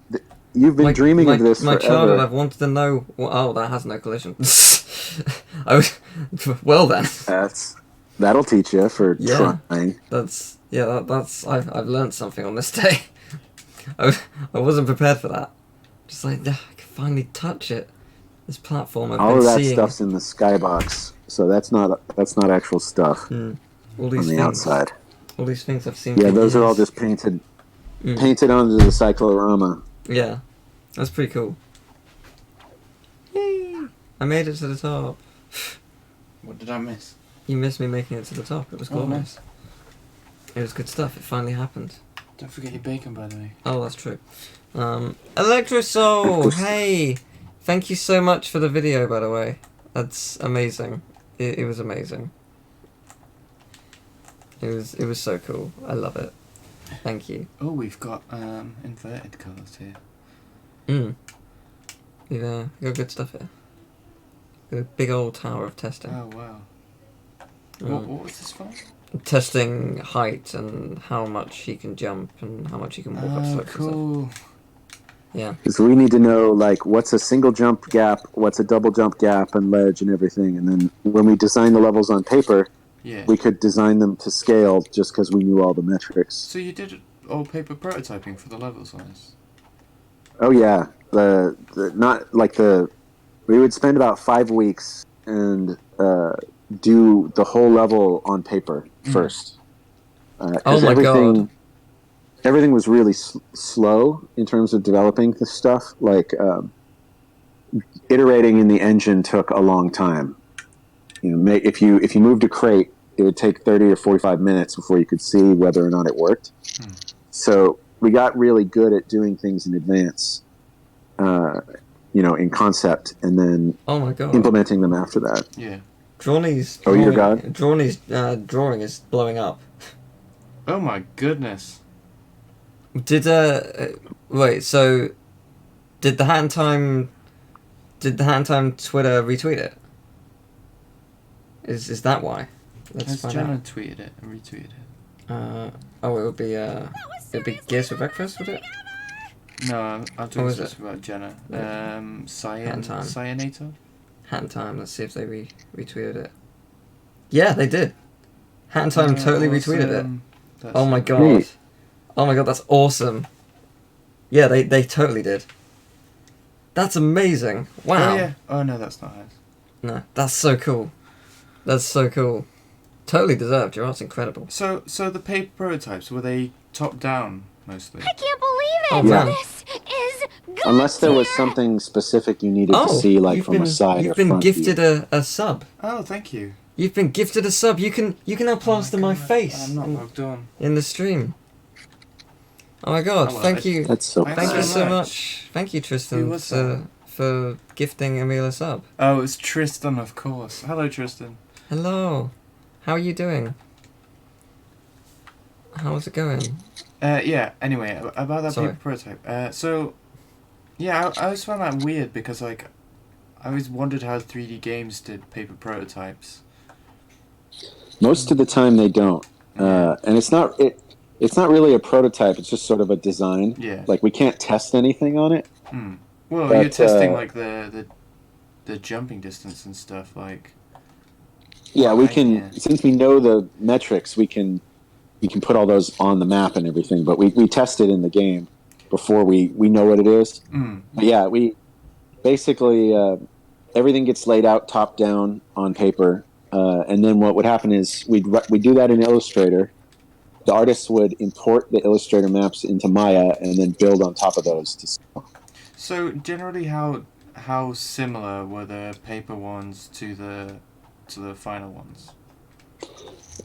Speaker 2: You've been dreaming of this forever.
Speaker 1: My childhood, I've wanted to know... Oh, that has no collision. Well then.
Speaker 2: That'll teach you for trying.
Speaker 1: I've learned something on this day. I wasn't prepared for that. Just like, I can finally touch it. This platform I've been seeing.
Speaker 2: All of that stuff's in the skybox, so that's not actual stuff
Speaker 1: All these
Speaker 2: on the outside.
Speaker 1: All these things I've seen.
Speaker 2: Yeah, those are all just painted onto the cyclorama.
Speaker 1: Yeah, that's pretty cool. Yay! I made it to the top.
Speaker 3: What did I miss?
Speaker 1: You missed me making it to the top. It was glorious.
Speaker 3: Nice.
Speaker 1: It was good stuff. It finally happened.
Speaker 3: Don't forget your bacon, by the way.
Speaker 1: Oh, that's true. Electrosoul, hey! Thank you so much for the video, by the way. That's amazing. It was amazing. It was so cool. I love it. Thank you.
Speaker 3: Oh, we've got inverted colours here.
Speaker 1: We've got good stuff here. Got a big old tower of testing.
Speaker 3: Oh wow. What was this for?
Speaker 1: Testing height and how much he can jump and how much he can walk up slopes
Speaker 3: cool.
Speaker 1: and stuff. Yeah.
Speaker 2: So we need to know what's a single jump gap, what's a double jump gap, and ledge and everything. And then when we design the levels on paper, we could design them to scale just because we knew all the metrics.
Speaker 3: So you did all paper prototyping for the levels on this?
Speaker 2: Oh yeah, we would spend about 5 weeks and do the whole level on paper first.
Speaker 1: Oh my god.
Speaker 2: Everything was really slow in terms of developing this stuff. Iterating in the engine took a long time. If you moved a crate, it would take 30 or 45 minutes before you could see whether or not it worked. So we got really good at doing things in advance. in concept, and then
Speaker 1: Oh my god.
Speaker 2: implementing them after that.
Speaker 3: Yeah.
Speaker 1: Drawny's
Speaker 2: Oh, your God.
Speaker 1: Drawny's drawing is blowing up.
Speaker 3: Oh my goodness.
Speaker 1: Did wait, so did the Hat in Time Twitter retweet it? Is that why? Let's
Speaker 3: Has
Speaker 1: find
Speaker 3: Jenna
Speaker 1: out.
Speaker 3: tweeted it and retweeted it?
Speaker 1: Oh, it would be Gears for Breakfast, would it?
Speaker 3: No, I'm
Speaker 1: What
Speaker 3: talking
Speaker 1: was it?
Speaker 3: specifically about Jenna.
Speaker 1: Yeah. Time.
Speaker 3: Cyanator?
Speaker 1: Hat in Time. Let's see if they retweeted it. Yeah, they did. Hat in Time totally retweeted it.
Speaker 3: That's
Speaker 1: Oh my god.
Speaker 2: Neat.
Speaker 1: Oh my god, that's awesome. Yeah, they totally did. That's amazing. Wow.
Speaker 3: Oh yeah. Oh no, that's not hers.
Speaker 1: No, that's so cool. That's so cool. Totally deserved. Your art's incredible.
Speaker 3: So the paper prototypes, were they top down mostly?
Speaker 5: I can't believe it!
Speaker 1: Oh,
Speaker 2: Yeah.
Speaker 5: This is good.
Speaker 2: Unless there was something specific you needed to see, like from a side or
Speaker 1: you've been
Speaker 2: front
Speaker 1: gifted
Speaker 2: view.
Speaker 1: a sub.
Speaker 3: Oh, thank you.
Speaker 1: You've been gifted a sub. You can now plaster my
Speaker 3: God,
Speaker 1: face
Speaker 3: I'm not logged on.
Speaker 1: in the stream. Oh my god!
Speaker 3: Oh, well,
Speaker 1: thank you.
Speaker 2: That's so
Speaker 3: Thank
Speaker 1: Thank you
Speaker 3: so
Speaker 1: so
Speaker 3: much.
Speaker 1: much. Thank you,
Speaker 3: Who
Speaker 1: Tristan,
Speaker 3: was that?
Speaker 1: for gifting Emil a sub.
Speaker 3: Oh, it's Tristan, of course. Hello, Tristan.
Speaker 1: Hello. How are you doing? How's it going?
Speaker 3: Yeah. Anyway, about that
Speaker 1: Sorry.
Speaker 3: paper prototype. So, yeah, I always found that weird because like, I always wondered how 3D games did paper prototypes.
Speaker 2: Most of the time they don't, and it's not really a prototype. It's just sort of a design.
Speaker 3: Yeah.
Speaker 2: Like we can't test anything on it.
Speaker 3: Well,
Speaker 2: But,
Speaker 3: you're testing like the jumping distance and stuff. Like,
Speaker 2: Yeah, we
Speaker 3: Right,
Speaker 2: can
Speaker 3: yeah.
Speaker 2: since we know the metrics, we can put all those on the map and everything. But we test it in the game before we know what it is. But yeah, we basically everything gets laid out top down on paper, and then what would happen is we do that in Illustrator. The artists would import the Illustrator maps into Maya and then build on top of those to scale.
Speaker 3: so generally, how similar were the paper ones to the final ones?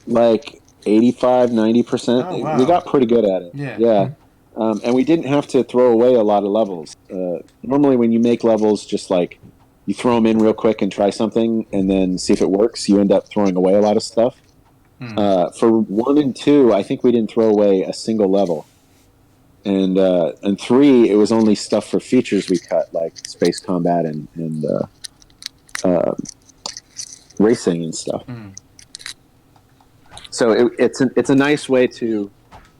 Speaker 2: Like 85-90%.
Speaker 3: Oh, wow.
Speaker 2: We got pretty good at it.
Speaker 3: Yeah.
Speaker 2: And we didn't have to throw away a lot of levels. Normally when you make levels, just like you throw them in real quick and try something and then see if it works, you end up throwing away a lot of stuff. For 1 and 2, I think we didn't throw away a single level. And 3, it was only stuff for features we cut, like space combat and racing and stuff. So it's a nice way to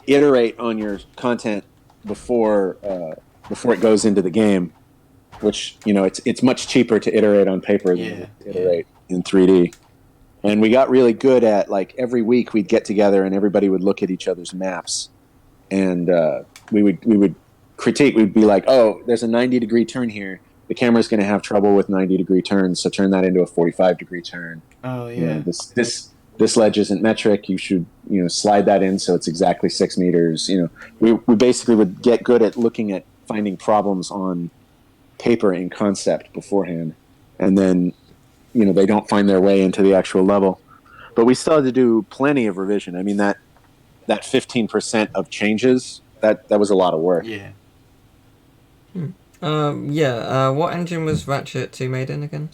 Speaker 2: iterate on your content before it goes into the game, which it's much cheaper to iterate on paper than to iterate in 3D. And we got really good at, like, every week we'd get together and everybody would look at each other's maps, and we would critique. We'd be like, oh, there's a 90-degree turn here. The camera's going to have trouble with 90-degree turns, so turn that into a 45-degree turn.
Speaker 3: Oh yeah.
Speaker 2: This ledge isn't metric. You should slide that in so it's exactly 6 meters. We basically would get good at looking at finding problems on paper in concept beforehand, and then they don't find their way into the actual level. But we still had to do plenty of revision. I mean, that 15% of changes, that was a lot of work.
Speaker 3: Yeah.
Speaker 1: What engine was Ratchet 2 made in again?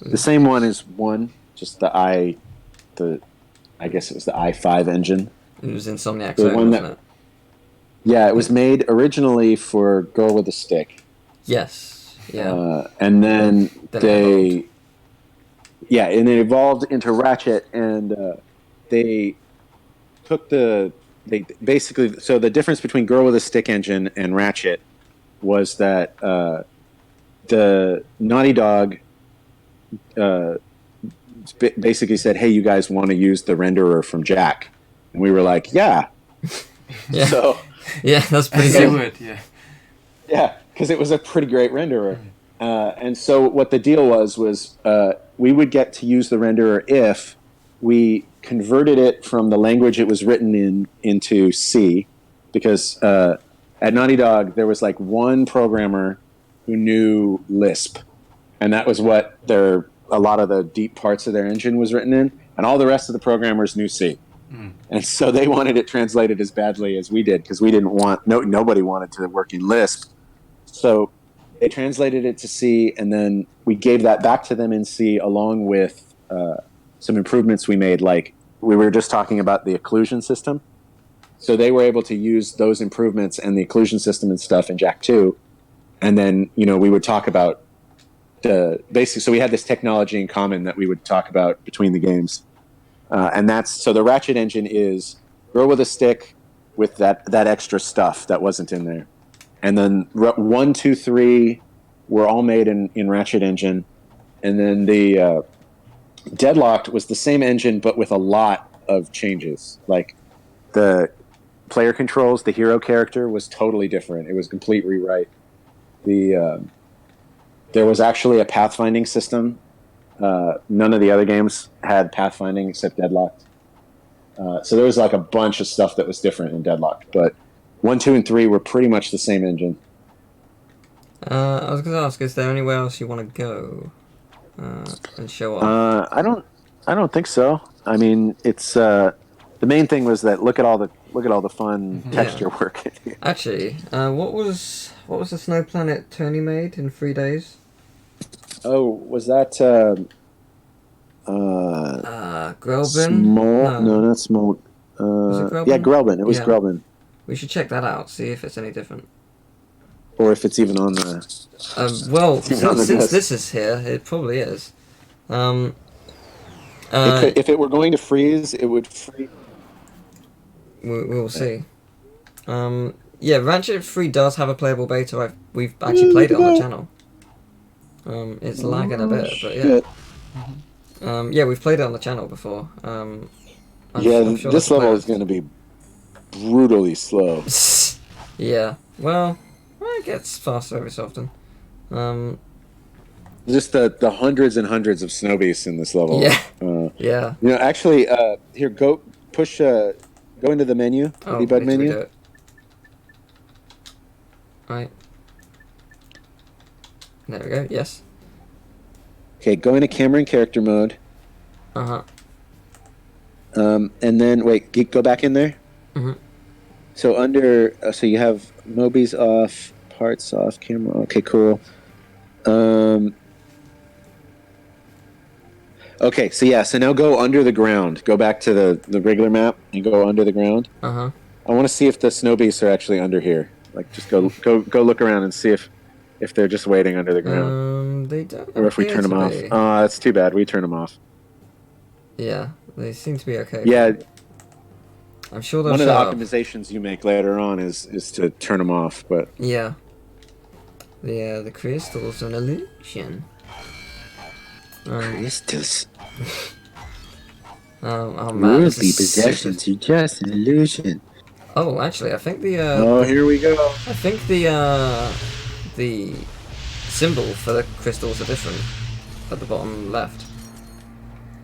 Speaker 2: The same one as 1, just I guess it was the i5 engine.
Speaker 1: It was Insomniac,
Speaker 2: The one
Speaker 1: wasn't
Speaker 2: that-
Speaker 1: it?
Speaker 2: Yeah, it was made originally for Girl with a Stick.
Speaker 1: Yes. Yeah.
Speaker 2: And then
Speaker 1: Then
Speaker 2: and it evolved into Ratchet, and they basically, so the difference between Girl with a Stick engine and Ratchet was that the Naughty Dog basically said, hey, you guys want to use the renderer from Jack? And we were like, yeah.
Speaker 1: Yeah.
Speaker 2: So
Speaker 1: Yeah, that's pretty
Speaker 3: As you
Speaker 1: good.
Speaker 3: would, yeah.
Speaker 2: yeah, because it was a pretty great renderer. And so what the deal was we would get to use the renderer if we converted it from the language it was written in into C, because at Naughty Dog there was like one programmer who knew Lisp, and that was what a lot of the deep parts of their engine was written in, and all the rest of the programmers knew C. And so they wanted it translated as badly as we did, because we didn't want nobody wanted to work in Lisp. So They translated it to C, and then we gave that back to them in C along with some improvements we made. Like we were just talking about the occlusion system. So they were able to use those improvements and the occlusion system and stuff in Jack 2. And then, we would talk about basically, so we had this technology in common that we would talk about between the games. So the Ratchet engine is roll with a stick with that extra stuff that wasn't in there. And then 1, 2, 3 were all made in Ratchet engine. And then the Deadlocked was the same engine, but with a lot of changes. Like the player controls, the hero character was totally different. It was a complete rewrite. There was actually a pathfinding system. None of the other games had pathfinding except Deadlocked. So there was like a bunch of stuff that was different in Deadlocked. But 1, 2, and 3 were pretty much the same engine.
Speaker 1: I was going to ask, is there anywhere else you want to go and show off?
Speaker 2: I don't think so. I mean, it's the main thing was that look at all the fun texture work.
Speaker 1: Actually, what was the snow planet Tony made in 3 days?
Speaker 2: Oh, was that
Speaker 1: Grelbin?
Speaker 2: No, not Small.
Speaker 1: Was it Grelbin?
Speaker 2: Yeah, Grelbin. It was Grelbin.
Speaker 1: We should check that out, see if it's any different.
Speaker 2: Or if it's even on the...
Speaker 1: well, since this is here, it probably is.
Speaker 2: If it were going to freeze, it would freeze.
Speaker 1: We'll see. Yeah, Ratchet 3 does have a playable beta. We've actually played it on the channel. It's lagging a bit, but yeah. Yeah, we've played it on the channel before. I'm sure
Speaker 2: this level is going to be brutally slow.
Speaker 1: Yeah, well, it gets faster every so often.
Speaker 2: Just the hundreds and hundreds of snow beasts in this level.
Speaker 1: Yeah. Yeah.
Speaker 2: Actually, here, go into the menu, the debug menu.
Speaker 1: Right. There we go, yes.
Speaker 2: Okay, go into camera and character mode.
Speaker 1: Uh-huh.
Speaker 2: And then, wait, go back in there.
Speaker 1: Mm-hmm.
Speaker 2: So so you have Mobies off, parts off, camera. Okay, cool. Okay, so now go under the ground. Go back to the regular map and go under the ground.
Speaker 1: Uh-huh.
Speaker 2: I want to see if the snow beasts are actually under here. Like, just go look around and see if they're just waiting under the ground.
Speaker 1: They don't.
Speaker 2: Or if we turn them off. That's too bad. We turn them off.
Speaker 1: Yeah, they seem to be okay.
Speaker 2: Yeah.
Speaker 1: I'm sure they'll
Speaker 2: One of
Speaker 1: show
Speaker 2: the
Speaker 1: up.
Speaker 2: optimizations you make later on is to turn them off, but...
Speaker 1: Yeah. The crystal's an illusion.
Speaker 2: Crystals.
Speaker 1: Oh man,
Speaker 2: Worldly
Speaker 1: this is
Speaker 2: possessions are just an illusion.
Speaker 1: Oh, actually, I think the
Speaker 2: here we go.
Speaker 1: I think the symbol for the crystals are different at the bottom left.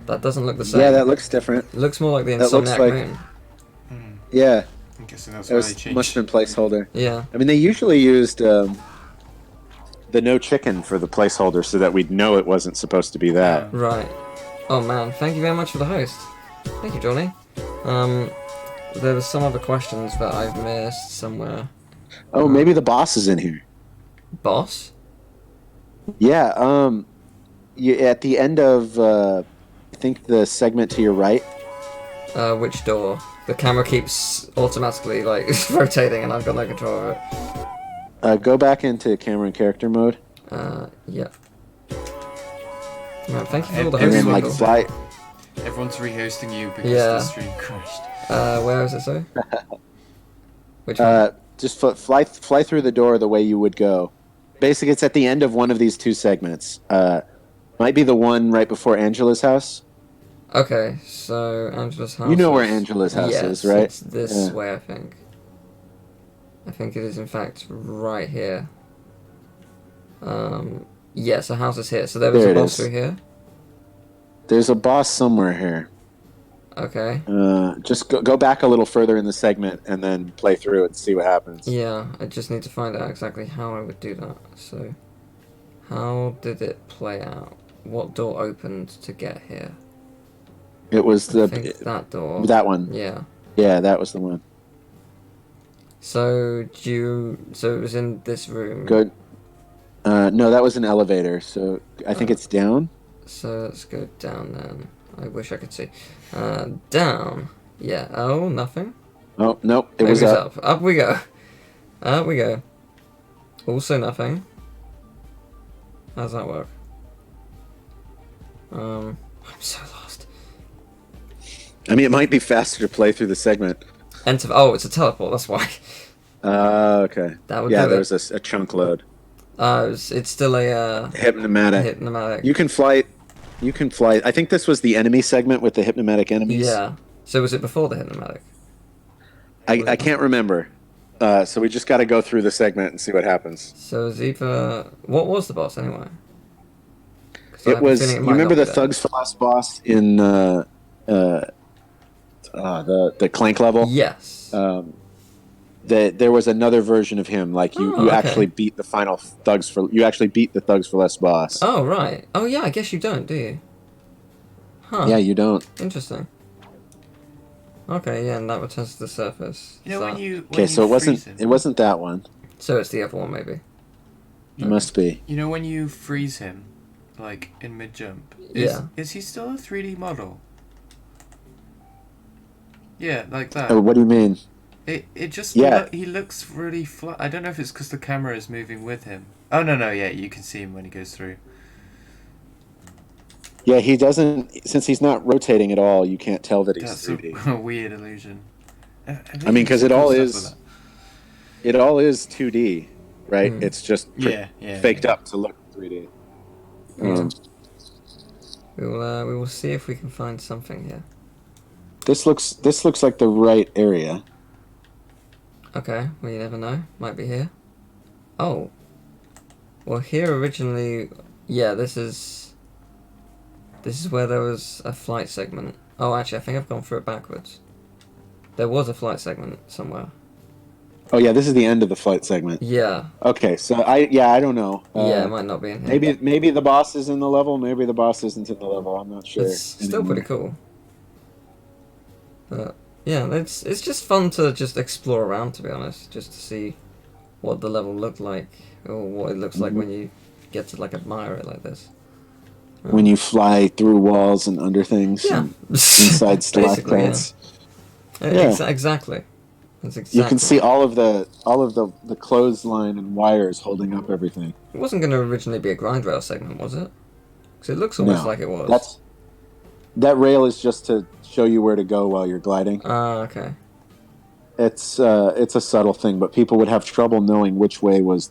Speaker 1: That doesn't look the same.
Speaker 2: Yeah, that looks different.
Speaker 1: It looks more like the
Speaker 2: That looks
Speaker 1: Insomniac
Speaker 2: like-
Speaker 1: Moon.
Speaker 2: Yeah,
Speaker 3: I'm guessing that's
Speaker 2: it
Speaker 3: why they
Speaker 2: was,
Speaker 3: changed.
Speaker 2: must have been placeholder.
Speaker 1: Yeah.
Speaker 2: I mean, they usually used the no chicken for the placeholder so that we'd know it wasn't supposed to be that.
Speaker 1: Right. Oh man, thank you very much for the host. Thank you, Johnny. There was some other questions that I've missed somewhere.
Speaker 2: Oh, maybe the boss is in here.
Speaker 1: Boss?
Speaker 2: Yeah, at the end of, I think the segment to your right.
Speaker 1: Which door? The camera keeps automatically, like, rotating and I've got no control over it.
Speaker 2: Go back into camera and character mode.
Speaker 1: Yeah. Man, thank you for all the
Speaker 2: And then,
Speaker 1: hosting.
Speaker 2: like,
Speaker 1: Michael.
Speaker 2: fly...
Speaker 3: Everyone's rehosting you because
Speaker 1: Yeah.
Speaker 3: the stream crashed.
Speaker 1: Where is it, sorry? Which one?
Speaker 2: Just fly through the door the way you would go. Basically, it's at the end of one of these two segments. Might be the one right before Angela's house.
Speaker 1: Okay, so Angela's house.
Speaker 2: You know where Angela's house is, right?
Speaker 1: It's this way, I think. I think it is, in fact, right here. Yes, the house is here. So there was
Speaker 2: There
Speaker 1: a
Speaker 2: it
Speaker 1: boss
Speaker 2: is.
Speaker 1: through here.
Speaker 2: There's a boss somewhere here.
Speaker 1: Okay.
Speaker 2: Just go back a little further in the segment and then play through and see what happens.
Speaker 1: Yeah, I just need to find out exactly how I would do that. So, how did it play out? What door opened to get here?
Speaker 2: It was
Speaker 1: I think that door.
Speaker 2: that one.
Speaker 1: Yeah.
Speaker 2: Yeah, that was the one.
Speaker 1: So it was in this room.
Speaker 2: Good. No, that was an elevator, so I think it's down.
Speaker 1: So let's go down then. I wish I could see. Down. Yeah. Oh, nothing.
Speaker 2: Oh, nope, it
Speaker 1: Maybe
Speaker 2: was
Speaker 1: it's
Speaker 2: up.
Speaker 1: up. Up we go. Up we go. Also nothing. How's that work? I'm so lost.
Speaker 2: I mean, it might be faster to play through the segment.
Speaker 1: Enter. Oh, it's a teleport. That's why.
Speaker 2: Okay.
Speaker 1: That would
Speaker 2: Yeah,
Speaker 1: do
Speaker 2: there
Speaker 1: it.
Speaker 2: was a chunk load.
Speaker 1: It's still a
Speaker 2: Hypnomatic.
Speaker 1: hypnomatic.
Speaker 2: You can fly. You can fly. I think this was the enemy segment with the hypnomatic enemies.
Speaker 1: Yeah. So was it before the hypnomatic?
Speaker 2: I can't remember. So we just got to go through the segment and see what happens.
Speaker 1: So it's either what was the boss anyway?
Speaker 2: It was. You remember the Thugs for Less boss in the Clank level?
Speaker 1: Yes.
Speaker 2: There was another version of him. Like you
Speaker 1: okay.
Speaker 2: actually beat the final Thugs for. You actually beat the Thugs for Less boss.
Speaker 1: Oh right. Oh yeah. I guess you don't, do you? Huh.
Speaker 2: Yeah, you don't.
Speaker 1: Interesting. Okay, yeah, and that returns to the surface.
Speaker 3: You know when you
Speaker 2: Okay, so it wasn't that one.
Speaker 1: So it's the other one, maybe.
Speaker 2: It must be.
Speaker 3: You know when you freeze him, like in mid jump.
Speaker 1: Yeah.
Speaker 3: Is he still a 3D model? Yeah, like that.
Speaker 2: Oh, what do you mean?
Speaker 3: It just
Speaker 2: Yeah.
Speaker 3: he looks really flat. I don't know if it's because the camera is moving with him. Oh no, yeah, you can see him when he goes through.
Speaker 2: Yeah, he doesn't. Since he's not rotating at all, you can't tell that he's
Speaker 3: That's
Speaker 2: 3D.
Speaker 3: a weird illusion.
Speaker 2: I mean, because it all is 2D, right?
Speaker 1: Mm.
Speaker 2: It's just
Speaker 3: yeah,
Speaker 2: faked up to look 3D.
Speaker 1: We will see if we can find something here.
Speaker 2: This looks like the right area.
Speaker 1: Okay, well you never know. Might be here. Oh. Well, here originally, yeah, this is where there was a flight segment. Oh, actually, I think I've gone through it backwards. There was a flight segment somewhere.
Speaker 2: Oh yeah, this is the end of the flight segment.
Speaker 1: Yeah.
Speaker 2: Okay, so I don't know.
Speaker 1: Yeah, it might not be in here.
Speaker 2: Maybe the boss is in the level. Maybe the boss isn't in the level. I'm not sure.
Speaker 1: It's still pretty cool. But yeah, it's just fun to just explore around, to be honest, just to see what the level looked like or what it looks like when you get to like admire it like this.
Speaker 2: When you fly through walls and under things,
Speaker 1: Yeah.
Speaker 2: and inside
Speaker 1: Basically, yeah.
Speaker 2: stalactites.
Speaker 1: Exactly. That's exactly.
Speaker 2: You can see all of the clothesline and wires holding up everything.
Speaker 1: It wasn't going to originally be a grind rail segment, was it? Because it looks almost like it was.
Speaker 2: That rail is just to show you where to go while you're gliding.
Speaker 1: Ah, okay.
Speaker 2: It's a subtle thing, but people would have trouble knowing which way was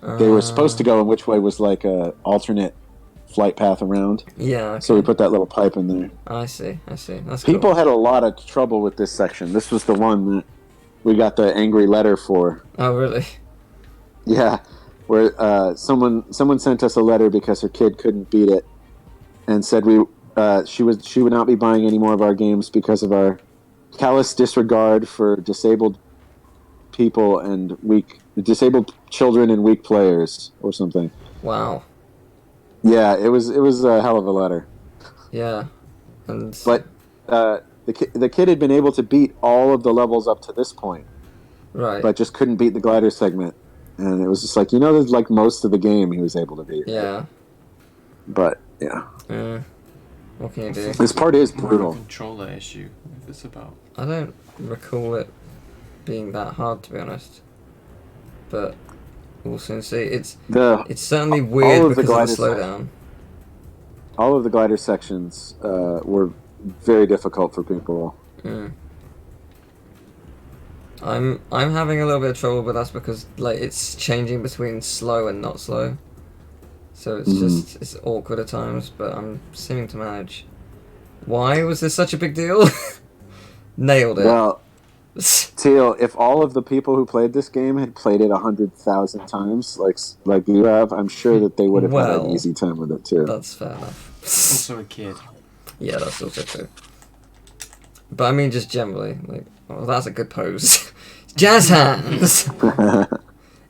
Speaker 2: they were supposed to go and which way was like a alternate flight path around.
Speaker 1: Yeah. Okay.
Speaker 2: So we put that little pipe in there.
Speaker 1: I see. That's
Speaker 2: People
Speaker 1: cool.
Speaker 2: had a lot of trouble with this section. This was the one that we got the angry letter for.
Speaker 1: Oh, really?
Speaker 2: Yeah, where someone sent us a letter because her kid couldn't beat it, and said she would not be buying any more of our games because of our callous disregard for disabled people and disabled children and weak players or something.
Speaker 1: Wow.
Speaker 2: Yeah, it was a hell of a letter.
Speaker 1: Yeah. And
Speaker 2: But the kid had been able to beat all of the levels up to this point,
Speaker 1: right.
Speaker 2: but just couldn't beat the glider segment, and it was just like there's like most of the game he was able to beat.
Speaker 1: Yeah.
Speaker 2: But yeah.
Speaker 1: What can you do?
Speaker 2: This part is brutal.
Speaker 3: Controller issue. If it's about.
Speaker 1: I don't recall it being that hard, to be honest. But we'll soon see. It's certainly weird because of the slowdown.
Speaker 2: All of the glider sections were very difficult for people.
Speaker 1: I'm having a little bit of trouble, but that's because like it's changing between slow and not slow. So it's it's awkward at times, but I'm seeming to manage. Why was this such a big deal? Nailed it.
Speaker 2: Well, Teal, if all of the people who played this game had played it 100,000 times, like you have, I'm sure that they would have had an easy time with it too.
Speaker 1: That's fair enough.
Speaker 3: Also a kid.
Speaker 1: Yeah, that's also true. But I mean, just generally, like, well, that's a good pose. Jazz hands.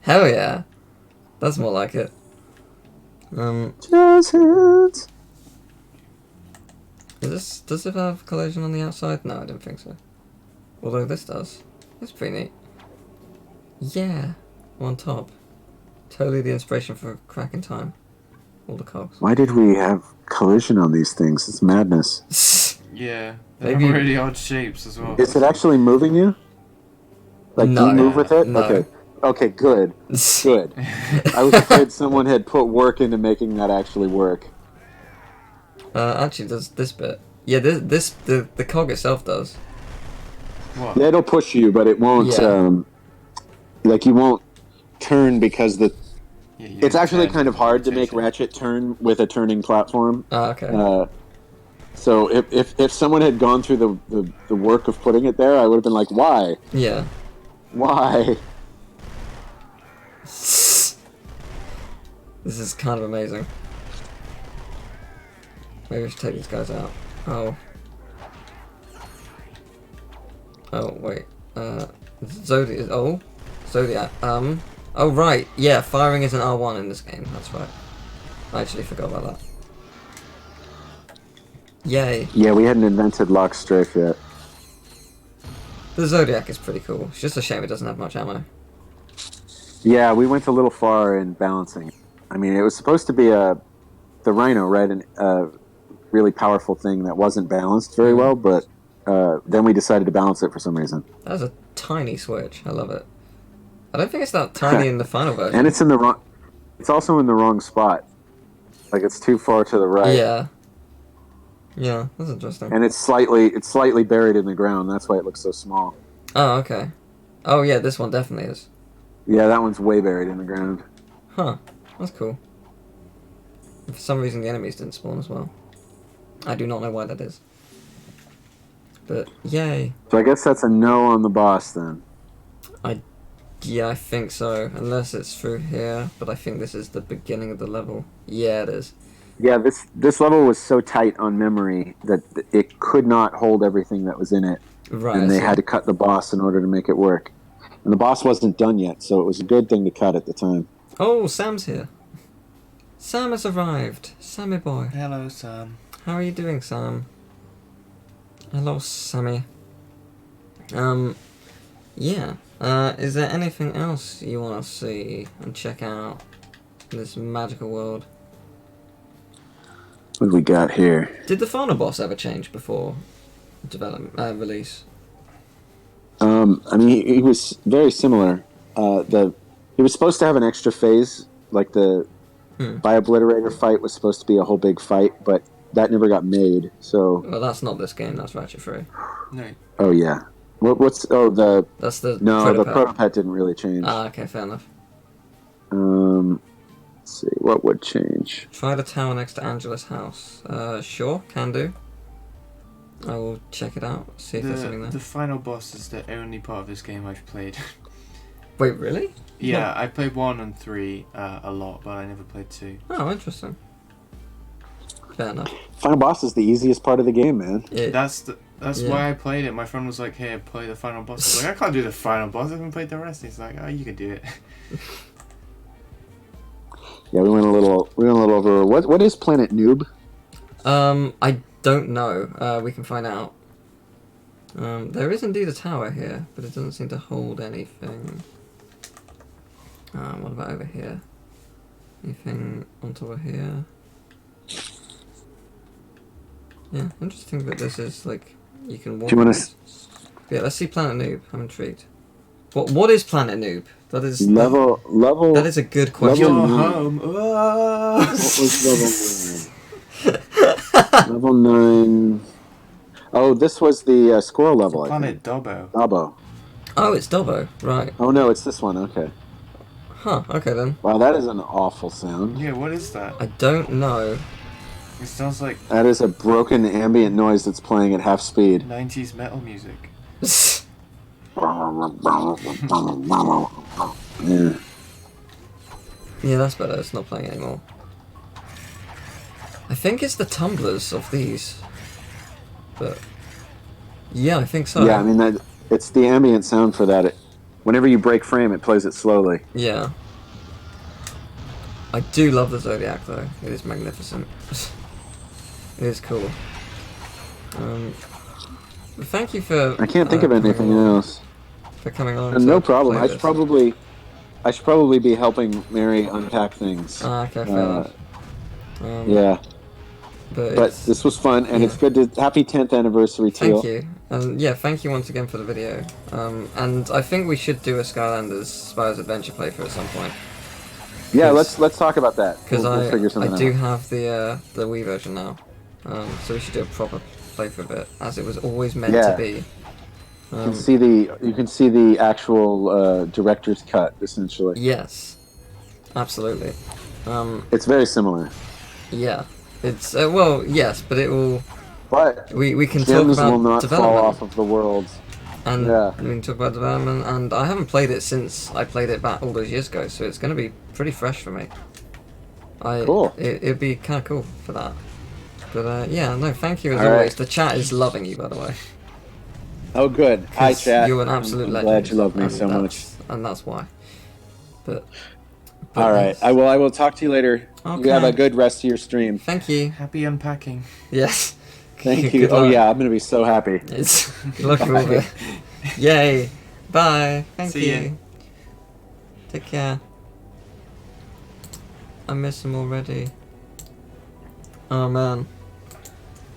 Speaker 1: Hell yeah, that's more like it.
Speaker 2: Jazz hands.
Speaker 1: Does it have collision on the outside? No, I don't think so. Although this does. That's pretty neat. Yeah, on top. Totally the inspiration for Cracking Time. All the cogs.
Speaker 2: Why did we have collision on these things? It's madness.
Speaker 3: Yeah, they're
Speaker 1: Maybe-
Speaker 3: really odd shapes as well.
Speaker 2: Is it actually moving you? Like, do
Speaker 1: No.
Speaker 2: you move with it?
Speaker 1: No.
Speaker 2: Okay. Okay, good. Good. I was afraid someone had put work into making that actually work.
Speaker 1: Actually, does this bit? Yeah, the cog itself does.
Speaker 3: What?
Speaker 2: Yeah, it'll push you, but it won't.
Speaker 1: Yeah.
Speaker 2: Like, you won't turn because the.
Speaker 3: Yeah, you
Speaker 2: It's actually
Speaker 3: turn
Speaker 2: kind of hard to make
Speaker 3: rotation.
Speaker 2: Ratchet turn with a turning platform.
Speaker 1: Ah, okay.
Speaker 2: So if someone had gone through the work of putting it there, I would have been like, why?
Speaker 1: Yeah.
Speaker 2: Why?
Speaker 1: This is kind of amazing. Maybe I should take these guys out. Oh. Oh, wait. Zodiac. Oh. Zodiac. Oh, right. Yeah, firing is an R1 in this game. That's right. I actually forgot about that. Yay.
Speaker 2: Yeah, we hadn't invented lock strafe yet.
Speaker 1: The Zodiac is pretty cool. It's just a shame it doesn't have much ammo.
Speaker 2: Yeah, we went a little far in balancing. I mean, it was supposed to be the Rhino, right? A really powerful thing that wasn't balanced very well, but then we decided to balance it for some reason.
Speaker 1: That was a tiny switch. I love it. I don't think it's that tiny in the final version.
Speaker 2: And it's in the wrong. It's also in the wrong spot. Like, it's too far to the right.
Speaker 1: Yeah. Yeah, that's interesting.
Speaker 2: And it's slightly buried in the ground. That's why it looks so small.
Speaker 1: Oh, okay. Oh, yeah, this one definitely is.
Speaker 2: Yeah, that one's way buried in the ground.
Speaker 1: Huh. That's cool. And for some reason, the enemies didn't spawn as well. I do not know why that is. But, yay.
Speaker 2: So I guess that's a no on the boss then.
Speaker 1: Yeah, I think so. Unless it's through here. But I think this is the beginning of the level. Yeah, it is.
Speaker 2: Yeah, this level was so tight on memory that it could not hold everything that was in it.
Speaker 1: Right.
Speaker 2: And they
Speaker 1: so-
Speaker 2: had to cut the boss in order to make it work. And the boss wasn't done yet, so it was a good thing to cut at the time.
Speaker 1: Oh, Sam's here. Sam has arrived. Sammy boy.
Speaker 3: Hello, Sam.
Speaker 1: How are you doing, Sam? Hello, Sammy. Yeah. Is there anything else you want to see and check out in this magical world?
Speaker 2: What do we got here?
Speaker 1: Did the final boss ever change before release?
Speaker 2: I mean, he was very similar. He was supposed to have an extra phase, like the by Obliterator fight was supposed to be a whole big fight, but that never got made. So.
Speaker 1: Well, that's not this game. That's Ratchet 3.
Speaker 3: No.
Speaker 2: Oh yeah. That's the
Speaker 1: prototype.
Speaker 2: the prototype didn't really change.
Speaker 1: Ah, okay, fair enough.
Speaker 2: Let's see, what would change?
Speaker 1: Try the tower next to Angela's house. Sure, can do. I will check it out, see if there's something there.
Speaker 3: The final boss is the only part of this game I've played.
Speaker 1: Wait, really?
Speaker 3: Yeah, I played 1 and 3 a lot, but I never played 2.
Speaker 1: Oh, interesting. Fair enough.
Speaker 2: Final boss is the easiest part of the game, man.
Speaker 3: That's
Speaker 1: Yeah.
Speaker 3: why I played it. My friend was like, "Hey, play the final boss." I was like, "I can't do the final boss. I haven't played the rest." He's like, "Oh, you can do it."
Speaker 2: Yeah, we went a little over. What is Planet Noob?
Speaker 1: I don't know. We can find out. There is indeed a tower here, but it doesn't seem to hold anything. What about over here? Anything on top of here? Yeah, interesting that this is like you can walk.
Speaker 2: Do you want
Speaker 1: around. Yeah, let's see Planet Noob. I'm intrigued. What is Planet Noob? That is
Speaker 2: level.
Speaker 1: That is a good question.
Speaker 2: Level
Speaker 3: You're
Speaker 2: 9.
Speaker 3: home.
Speaker 2: What was level 9? Level 9. Oh, this was the squirrel level. I
Speaker 3: Planet
Speaker 2: think.
Speaker 3: Dobbo.
Speaker 2: Dobbo.
Speaker 1: Oh, it's Dobbo, right?
Speaker 2: Oh no, it's this one. Okay.
Speaker 1: Huh. Okay then.
Speaker 2: Wow, that is an awful sound.
Speaker 3: Yeah, what is that?
Speaker 1: I don't know.
Speaker 3: It sounds like
Speaker 2: That is a broken ambient noise that's playing at half speed.
Speaker 3: 90s metal music.
Speaker 2: Yeah.
Speaker 1: Yeah, that's better. It's not playing anymore. I think it's the tumblers of these. But yeah, I think so.
Speaker 2: Yeah, I mean it's the ambient sound for that. Whenever you break frame, it plays it slowly.
Speaker 1: Yeah. I do love the Zodiac though. It is magnificent. It is cool. Thank you for.
Speaker 2: I can't think of anything else.
Speaker 1: For coming on.
Speaker 2: No
Speaker 1: to
Speaker 2: problem.
Speaker 1: play
Speaker 2: I
Speaker 1: this.
Speaker 2: I should probably be helping Mary unpack things.
Speaker 1: Okay, fair enough.
Speaker 2: Yeah. But
Speaker 1: It's,
Speaker 2: this was fun, and
Speaker 1: yeah.
Speaker 2: it's good to... Happy 10th anniversary, Teal.
Speaker 1: Thank you. And yeah, thank you once again for the video. And I think we should do a Skylanders Spyro's Adventure playthrough at some point.
Speaker 2: Yeah, let's talk about that.
Speaker 1: Because
Speaker 2: we'll figure something
Speaker 1: I do
Speaker 2: out.
Speaker 1: have the Wii version now. So we should do a proper playthrough of it, as it was always meant to be.
Speaker 2: You can see the actual director's cut, essentially.
Speaker 1: Yes. Absolutely.
Speaker 2: It's very similar.
Speaker 1: Yeah. It's well, yes, but it will.
Speaker 2: But
Speaker 1: we can talk
Speaker 2: gems
Speaker 1: about
Speaker 2: will not
Speaker 1: development.
Speaker 2: fall off of the world.
Speaker 1: And we can talk about development. And I haven't played it since I played it back all those years ago, so it's going to be pretty fresh for me.
Speaker 2: Cool.
Speaker 1: It'd be kind of cool for that. But yeah, no, thank you as always. The chat is loving you, by the way.
Speaker 2: Oh, good. Hi, chat.
Speaker 1: You're an absolute
Speaker 2: I'm
Speaker 1: legend.
Speaker 2: glad you love me so much.
Speaker 1: And that's why. But
Speaker 2: all right. I will talk to you later.
Speaker 1: Okay.
Speaker 2: You have a good rest of your stream.
Speaker 1: Thank you.
Speaker 3: Happy unpacking.
Speaker 1: Yes.
Speaker 2: Thank you. Oh yeah, I'm gonna be so happy.
Speaker 1: It's look at it. Yay. Bye. Thank
Speaker 3: See
Speaker 1: you.
Speaker 3: ya.
Speaker 1: Take care. I miss him already. Oh man.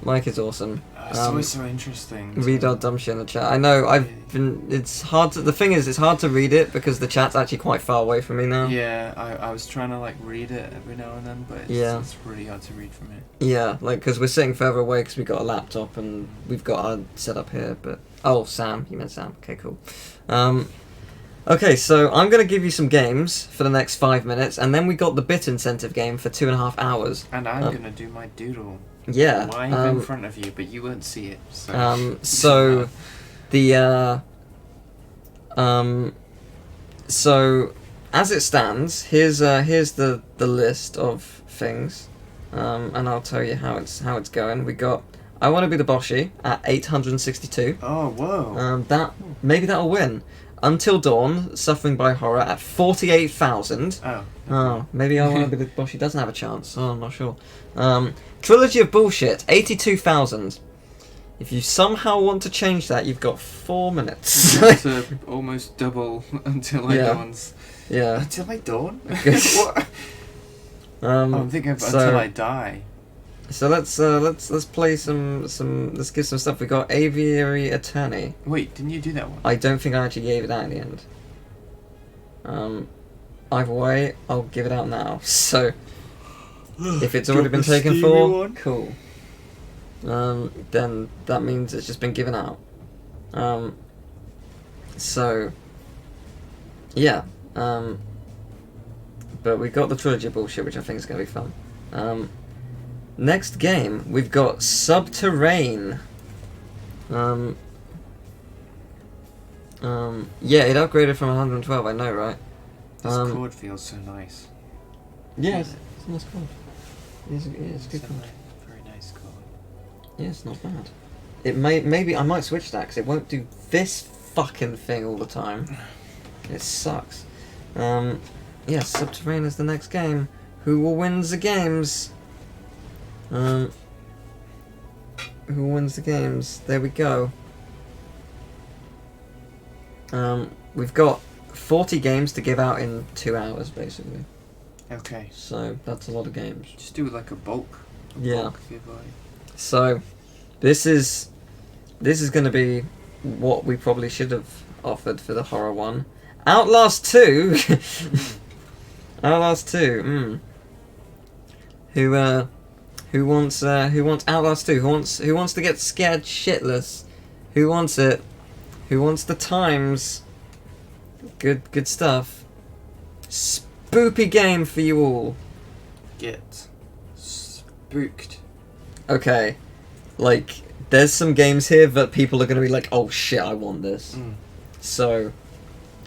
Speaker 1: Mike is awesome.
Speaker 3: It's always so interesting.
Speaker 1: Read our dumb shit in the chat. I know, it's hard to, the thing is, it's hard to read it because the chat's actually quite far away from me now.
Speaker 3: Yeah, I was trying to like read it every now and then, but it's really hard to read from it.
Speaker 1: Yeah, like, because we're sitting further away because we've got a laptop and we've got our setup here, but... Oh, Sam. You meant Sam. Okay, cool. Okay, so I'm going to give you some games for the next 5 minutes, and then we got the bit incentive game for 2.5 hours.
Speaker 3: And I'm going to do my doodle.
Speaker 1: Yeah.
Speaker 3: Live in front of you, but you won't see it. So,
Speaker 1: so as it stands, here's the list of things, and I'll tell you how it's going. We got I Want to Be the Boshi at 862.
Speaker 3: Oh, whoa.
Speaker 1: Maybe that'll win. Until Dawn, Suffering by Horror at 48,000.
Speaker 3: Oh,
Speaker 1: maybe I Want to Be the Boshi doesn't have a chance. Oh, I'm not sure. Trilogy of Bullshit, 82,000. If you somehow want to change that, you've got 4 minutes.
Speaker 3: to almost double Until I Dawns.
Speaker 1: Yeah.
Speaker 3: Until I Dawn? What? I'm thinking of Until I Die.
Speaker 1: So let's play some let's give some stuff. We got Aviary Attorney.
Speaker 3: Wait, didn't you do that one?
Speaker 1: I don't think I actually gave it out in the end. Either way, I'll give it out now. So if it's already been taken for, cool. Then that means it's just been given out. So yeah. But we got the trilogy bullshit, which I think is going to be fun. Next game, we've got Subterrane. Yeah, it upgraded from 112, I know, right?
Speaker 3: This chord feels so nice.
Speaker 1: Yeah, it's a nice chord. It's a good chord.
Speaker 3: Very nice chord.
Speaker 1: Yeah, it's not bad. It maybe I might switch that because it won't do this fucking thing all the time. It sucks. Yeah, Subterrane is the next game. Who will win the games? Who wins the games? There we go. We've got 40 games to give out in 2 hours, basically.
Speaker 3: Okay.
Speaker 1: So that's a lot of games.
Speaker 3: Just do like a bulk.
Speaker 1: Yeah.
Speaker 3: Bulk giveaway.
Speaker 1: So this is going to be what we probably should have offered for the horror one. Outlast 2. Outlast 2. Who wants Outlast 2? Who wants to get scared shitless? Who wants it? Who wants the times? Good stuff. Spoopy game for you all.
Speaker 3: Get spooked.
Speaker 1: Okay. Like, there's some games here that people are going to be like, oh shit, I want this. So,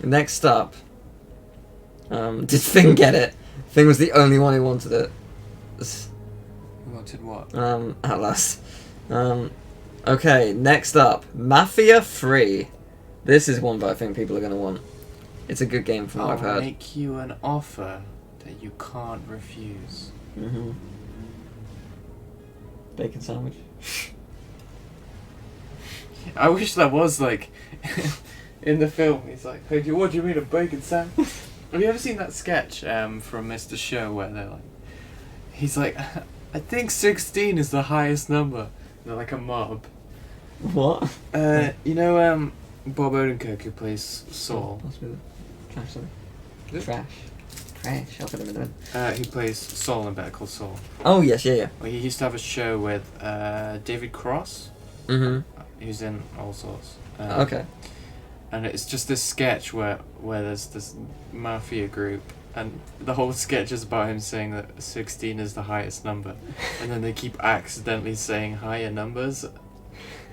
Speaker 1: next up. Did Finn get it? Finn was the only one who wanted it.
Speaker 3: Wanted what?
Speaker 1: Outlast. Okay, next up. Mafia 3. This is one that I think people are going to want. It's a good game from what I've heard.
Speaker 3: I'll make you an offer that you can't refuse.
Speaker 1: Bacon sandwich.
Speaker 3: I wish that was like in the film. He's like, hey, what do you mean a bacon sandwich? Have you ever seen that sketch from Mr. Show where they're like, he's like, I think 16 is the highest number. They're like a mob.
Speaker 1: What?
Speaker 3: You know Bob Odenkirk who plays Saul.
Speaker 1: Must be the trash. Sorry. Trash. I'll put him in a minute.
Speaker 3: He plays Saul in Better Call Saul.
Speaker 1: Oh yes, yeah.
Speaker 3: Well, he used to have a show with David Cross.
Speaker 1: Mhm.
Speaker 3: Who's in all sorts.
Speaker 1: Okay.
Speaker 3: And it's just this sketch where there's this mafia group, and the whole sketch is about him saying that 16 is the highest number, and then they keep accidentally saying higher numbers,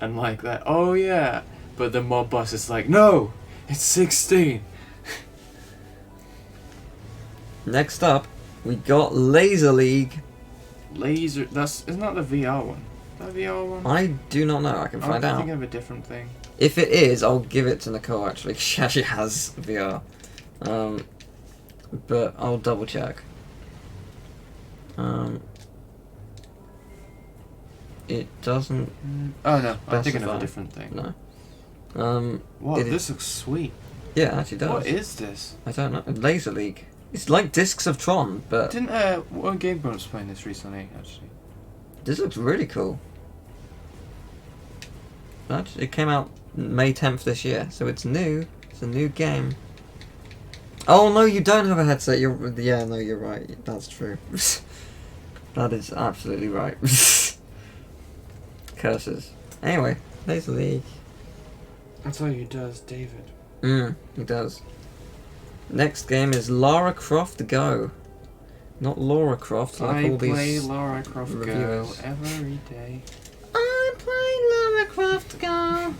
Speaker 3: and like that. Oh yeah, but the mob boss is like, no, it's 16.
Speaker 1: Next up, we got Laser League.
Speaker 3: Isn't that the VR one? That VR one?
Speaker 1: I do not know. I can find
Speaker 3: I'm
Speaker 1: out.
Speaker 3: thinking of a different thing.
Speaker 1: If it is, I'll give it to Nicole. Actually, she actually has VR. But I'll double check. It doesn't.
Speaker 3: Oh no, I'm thinking of
Speaker 1: specify.
Speaker 3: a different thing.
Speaker 1: No.
Speaker 3: Wow,
Speaker 1: it
Speaker 3: this looks sweet.
Speaker 1: Yeah, it actually does.
Speaker 3: What is this?
Speaker 1: I don't know. Laser League. It's like Discs of Tron, but
Speaker 3: Didn't one Game Grumps playing this recently? Actually,
Speaker 1: this looks really cool. It came out May 10th this year, so it's new. It's a new game. Oh no, you don't have a headset. You're right. That's true. That is absolutely right. Curses. Anyway, Laser League.
Speaker 3: that's all he does, David.
Speaker 1: He does. Next game is Lara Croft Go. Not Laura Croft, like
Speaker 3: I
Speaker 1: all
Speaker 3: play
Speaker 1: these
Speaker 3: Lara Croft Go
Speaker 1: reviewers.
Speaker 3: every day.
Speaker 1: I play Lara Croft Go.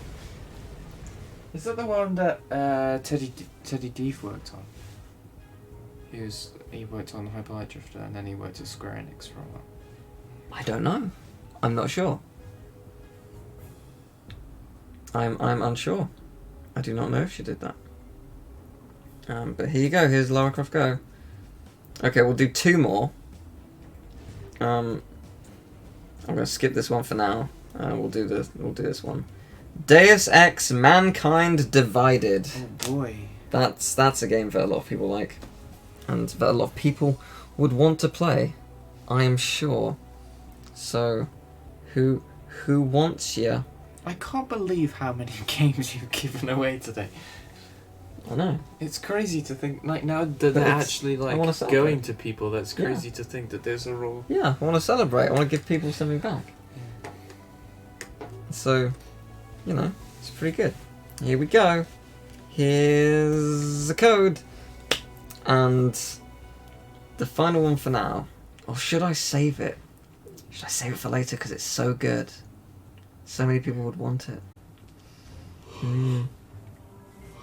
Speaker 3: Is that the one that Teddy Deef worked on? He worked on Hyper Light Drifter, and then he worked at Square Enix for a while.
Speaker 1: I don't know. I'm not sure. I'm unsure. I do not know if she did that. But here you go. Here's Lara Croft Go. Okay, we'll do two more. I'm gonna skip this one for now. We'll do this one. Deus Ex: Mankind Divided.
Speaker 3: Oh boy.
Speaker 1: That's a game that a lot of people like, and that a lot of people would want to play. I am sure. So, who wants ya?
Speaker 3: I can't believe how many games you've given away today.
Speaker 1: I know.
Speaker 3: It's crazy to think, like, now that
Speaker 1: But
Speaker 3: they're
Speaker 1: it's-
Speaker 3: actually,
Speaker 1: I wanna
Speaker 3: like,
Speaker 1: celebrate.
Speaker 3: going to people, that's crazy to think that there's a rule.
Speaker 1: Yeah, I want to celebrate. I want to give people something back. So, it's pretty good. Here we go. Here's the code. And the final one for now. Or should I save it? Should I save it for later because it's so good? So many people would want it.